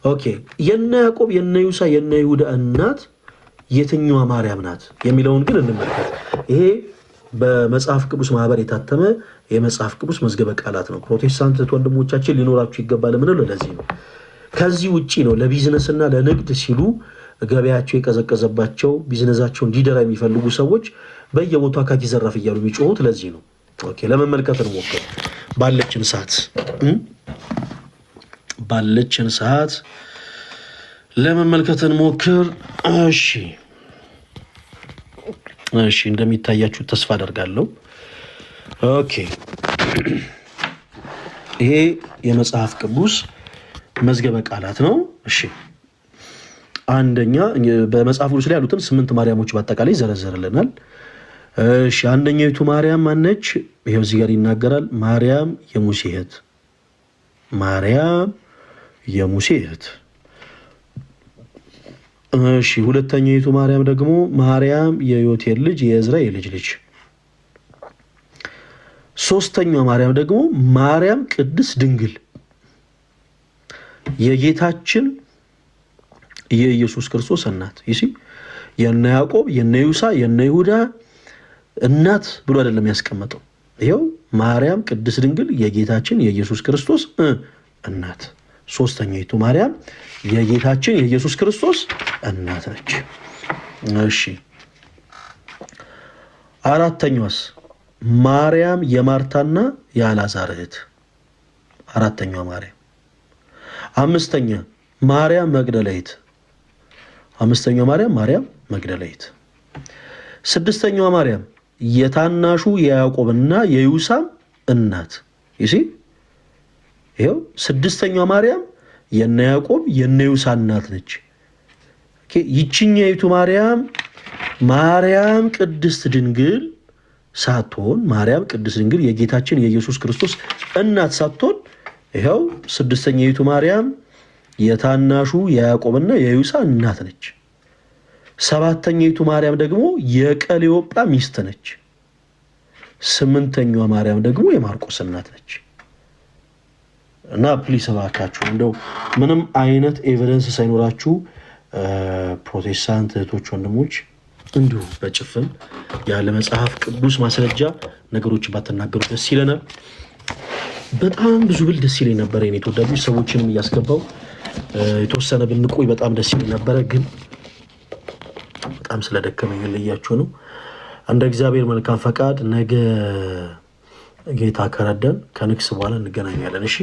ኦኬ፣ የነ ያዕቆብ የነ ይሁዳ የነ ይሁዳ እናት የትኛዋ ማርያም ናት የሚለውን ግን እንመልከት። ይሄ በመጽሐፍ ቅዱስ ማህበር የታተመ የመጽሐፍ ቅዱስ መዝገበ ቃላት ነው። ፕሮቴስታንት ወንድሞቻችን ሊኖራችሁ ይገባል። ምን ነው ለዚህ ነው። ከዚህ ውጪ ነው ለቢዝነስና ለንግድ ሲሉ ገበያቸው የቀዘቀዘባቸው ቢዝነሳቸው እንዲደራ የሚፈልጉ ሰዎች በየቦታው አካኪ ዘራፍ እያሉ የሚጮሁት ለዚህ ነው። ኦኬ፣ ለመመልከት እንሞክር። ባለችን ሰዓት ለመመልከት እንሞክር። እሺ፣ እንደሚታያችሁ ተስፋ አደርጋለሁ። ኦኬ፣ ይሄ የመጽሐፍ ቅዱስ መዝገበ ቃላት ነው። እሺ፣ አንደኛ በመጽሐፍ ቅዱስ ላይ ያሉትን 8 ማርያሞች በአጠቃላይ ዘረዘርልናል። እሺ፣ አንደኛይቱ ማርያም ማነች? ይሄው እዚህ ጋር ይናገራል። ማርያም የሙሴ እህት። እሺ፣ ሁለተኛይቱ ማርያም ደግሞ ማርያም የዮቴር ልጅ የዕዝራ የልጅ ልጅ። ሶስተኛው ማርያም ደግሞ ማርያም ቅድስት ድንግል የጌታችን የኢየሱስ ክርስቶስ እናት። ይሲ የነ ያዕቆብ የነ ይሁዳ የነ ይሁዳ እናት ብሎ አይደለም ያስቀመጠው። ይሄው ማርያም ቅድስት ድንግል የጌታችን የኢየሱስ ክርስቶስ እናት። ሶስተኛይቱ ማርያም የጌታችን የኢየሱስ ክርስቶስ እናት ነች። እሺ፣ አራተኛዋስ ማርያም የማርታና የአልዓዛር እህት። አራተኛዋ ማርያም። አምስተኛ ማርያም መግደላዊት። አምስተኛዋ ማርያም መግደላዊት። ስድስተኛዋ ማርያም የታናሹ የያዕቆብና የይሁሳም እናት። ይሲ ይሄው ስድስተኛዋ ማርያም የነ ያዕቆብ የነ ይሁሳ እናት ነች። ይችኛይቱ ማርያም ቅድስት ድንግል ሳትሆን ማርያም ቅድስት ድንግል የጌታችን የኢየሱስ ክርስቶስ እናት ሳትሆን ይሄው ስድስተኛይቱ ማርያም የታናሹ የያዕቆብና የይሁሳ እናት ነች። ሰባተኛይቱ ማርያም ደግሞ የቀሌዮጳ ሚስት ነች። ስምንተኛዋ ማርያም ደግሞ የማርቆስ እናት ነች። እና ፕሊስ እባካችሁ እንደው ምንም አይነት ኤቪደንስ ሳይኖራችሁ ፕሮቴስታንት እህቶች ወንድሞች እንዲሁ በጭፍን ያለ መጽሐፍ ቅዱስ ማስረጃ ነገሮች ባትናገሩ ደስ ይለናል። በጣም ብዙ ብል ደስ ይለኝ ነበር። የኔ ተወዳጆች ሰዎችንም እያስገባው የተወሰነ ብንቆይ በጣም ደስ ይለኝ ነበረ፣ ግን በጣም ስለደከመኝ ልያችሁ ነው። እንደ እግዚአብሔር መልካም ፈቃድ ነገ ጌታ ከረዳን ከንግስ በኋላ እንገናኛለን። እሺ፣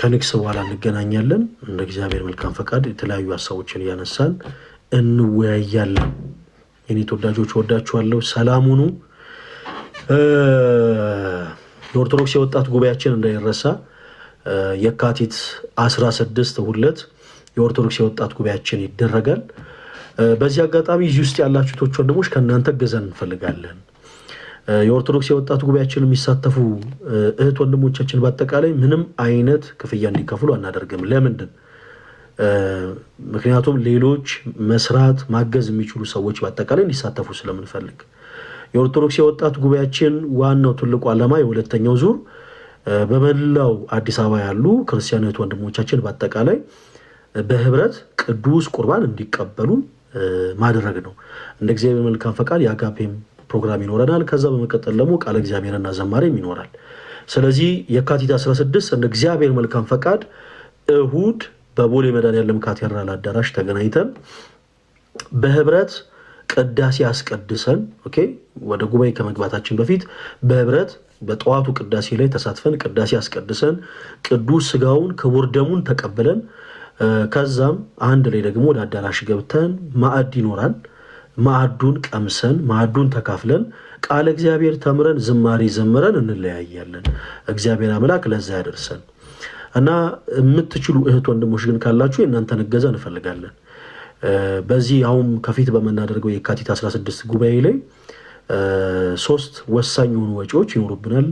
ከንግስ በኋላ እንገናኛለን። እንደ እግዚአብሔር መልካም ፈቃድ የተለያዩ ሀሳቦችን እያነሳን እንወያያለን። የኔ ተወዳጆች ወዳችኋለሁ። ሰላም ሁኑ። የኦርቶዶክስ የወጣት ጉባኤያችን እንዳይረሳ የካቲት 16 ሁለት የኦርቶዶክስ የወጣት ጉባኤያችን ይደረጋል። በዚህ አጋጣሚ እዚህ ውስጥ ያላችሁ ቶች ወንድሞች ከእናንተ ገዘን እንፈልጋለን። የኦርቶዶክስ የወጣት ጉባኤያችን የሚሳተፉ እህት ወንድሞቻችን በአጠቃላይ ምንም አይነት ክፍያ እንዲከፍሉ አናደርግም። ለምንድን? ምክንያቱም ሌሎች መስራት ማገዝ የሚችሉ ሰዎች በአጠቃላይ እንዲሳተፉ ስለምንፈልግ። የኦርቶዶክስ የወጣት ጉባኤያችን ዋናው ትልቁ ዓላማ የሁለተኛው ዙር በመላው አዲስ አበባ ያሉ ክርስቲያን እህት ወንድሞቻችን በአጠቃላይ በህብረት ቅዱስ ቁርባን እንዲቀበሉ ማድረግ ነው። እንደ እግዚአብሔር መልካም ፈቃድ የአጋፔም ፕሮግራም ይኖረናል። ከዛ በመቀጠል ደግሞ ቃለ እግዚአብሔርና ዘማሪም ይኖራል። ስለዚህ የካቲት 16 እንደ እግዚአብሔር መልካም ፈቃድ እሁድ በቦሌ መድኃኔዓለም ካቴድራል አዳራሽ ተገናኝተን በህብረት ቅዳሴ አስቀድሰን ወደ ጉባኤ ከመግባታችን በፊት በህብረት በጠዋቱ ቅዳሴ ላይ ተሳትፈን ቅዳሴ አስቀድሰን ቅዱስ ስጋውን ክቡር ደሙን ተቀብለን ከዛም አንድ ላይ ደግሞ ወደ አዳራሽ ገብተን ማዕድ ይኖራል። ማዕዱን ቀምሰን ማዕዱን ተካፍለን ቃለ እግዚአብሔር ተምረን ዝማሬ ዘምረን እንለያያለን። እግዚአብሔር አምላክ ለዛ ያደርሰን እና የምትችሉ እህት ወንድሞች ግን ካላችሁ የእናንተን እገዛ እንፈልጋለን። በዚህ አሁን ከፊት በመናደርገው የካቲት 16 ጉባኤ ላይ 3 ወሳኝ የሆኑ ወጪዎች ይኖሩብናል።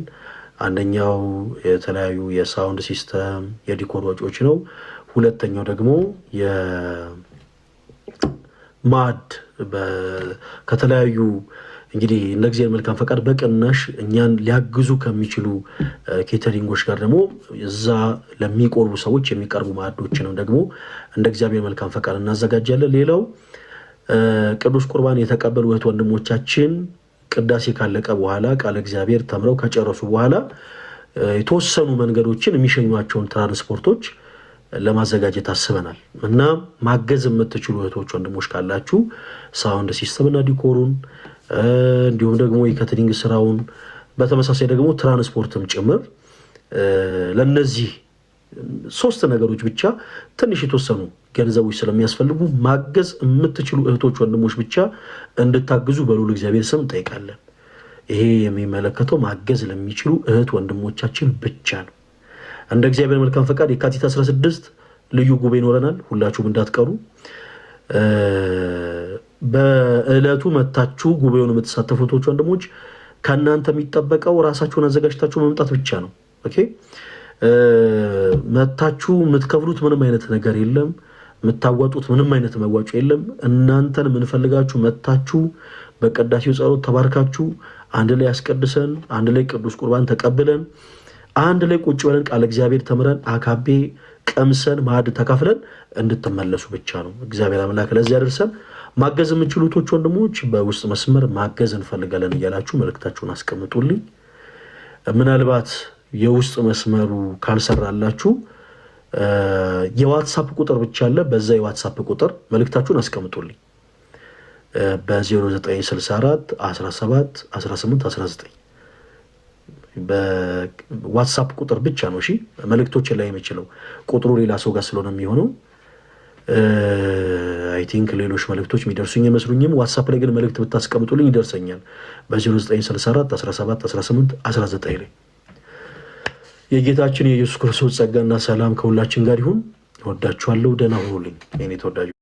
አንደኛው የተለያዩ የሳውንድ ሲስተም የዲኮር ወጪዎች ነው። ሁለተኛው ደግሞ የማዕድ ከተለያዩ እንግዲህ እንደ እግዚአብሔር መልካም ፈቃድ በቅናሽ እኛን ሊያግዙ ከሚችሉ ኬተሪንጎች ጋር ደግሞ እዛ ለሚቆርቡ ሰዎች የሚቀርቡ ማዕዶችንም ደግሞ እንደ እግዚአብሔር መልካም ፈቃድ እናዘጋጃለን። ሌላው ቅዱስ ቁርባን የተቀበሉ እህት ወንድሞቻችን ቅዳሴ ካለቀ በኋላ ቃለ እግዚአብሔር ተምረው ከጨረሱ በኋላ የተወሰኑ መንገዶችን የሚሸኟቸውን ትራንስፖርቶች ለማዘጋጀት አስበናል እና ማገዝ የምትችሉ እህቶች ወንድሞች ካላችሁ ሳውንድ ሲስተም እና ዲኮሩን እንዲሁም ደግሞ የካተሪንግ ስራውን በተመሳሳይ ደግሞ ትራንስፖርትም ጭምር ለነዚህ 3 ነገሮች ብቻ ትንሽ የተወሰኑ ገንዘቦች ስለሚያስፈልጉ ማገዝ የምትችሉ እህቶች ወንድሞች ብቻ እንድታግዙ በልዑል እግዚአብሔር ስም እንጠይቃለን። ይሄ የሚመለከተው ማገዝ ለሚችሉ እህት ወንድሞቻችን ብቻ ነው። እንደ እግዚአብሔር መልካም ፈቃድ የካቲት 16 ልዩ ጉባኤ ይኖረናል። ሁላችሁም እንዳትቀሩ። በእለቱ መታችሁ ጉባኤውን የምትሳተፉት ወንድሞች ከእናንተ የሚጠበቀው ራሳችሁን አዘጋጅታችሁ መምጣት ብቻ ነው። መታችሁ የምትከፍሉት ምንም አይነት ነገር የለም። የምታዋጡት ምንም አይነት መዋጮ የለም። እናንተን የምንፈልጋችሁ መታችሁ በቅዳሴው ጸሎት ተባርካችሁ አንድ ላይ ያስቀድሰን አንድ ላይ ቅዱስ ቁርባን ተቀብለን አንድ ላይ ቁጭ ብለን ቃለ እግዚአብሔር ተምረን አካቤ ቀምሰን ማዕድ ተካፍለን እንድትመለሱ ብቻ ነው። እግዚአብሔር አምላክ ለዚህ ያደርሰን። ማገዝ የምትችሉት ወንድሞች በውስጥ መስመር ማገዝ እንፈልጋለን እያላችሁ መልእክታችሁን አስቀምጡልኝ። ምናልባት የውስጥ መስመሩ ካልሰራላችሁ የዋትሳፕ ቁጥር ብቻ አለ። በዛ የዋትሳፕ ቁጥር መልእክታችሁን አስቀምጡልኝ በ0964 17 18 19 በዋትሳፕ ቁጥር ብቻ ነው። እሺ መልእክቶችን ላይ የምችለው ቁጥሩ ሌላ ሰው ጋር ስለሆነ የሚሆነው አይ ቲንክ ሌሎች መልእክቶች የሚደርሱኝ መስሉኝም። ዋትሳፕ ላይ ግን መልእክት ብታስቀምጡልኝ ይደርሰኛል በ0964 17 18 19 ላይ። የጌታችን የኢየሱስ ክርስቶስ ጸጋና ሰላም ከሁላችን ጋር ይሁን። እወዳችኋለሁ። ደህና ሁኑልኝ የኔ ተወዳጆች።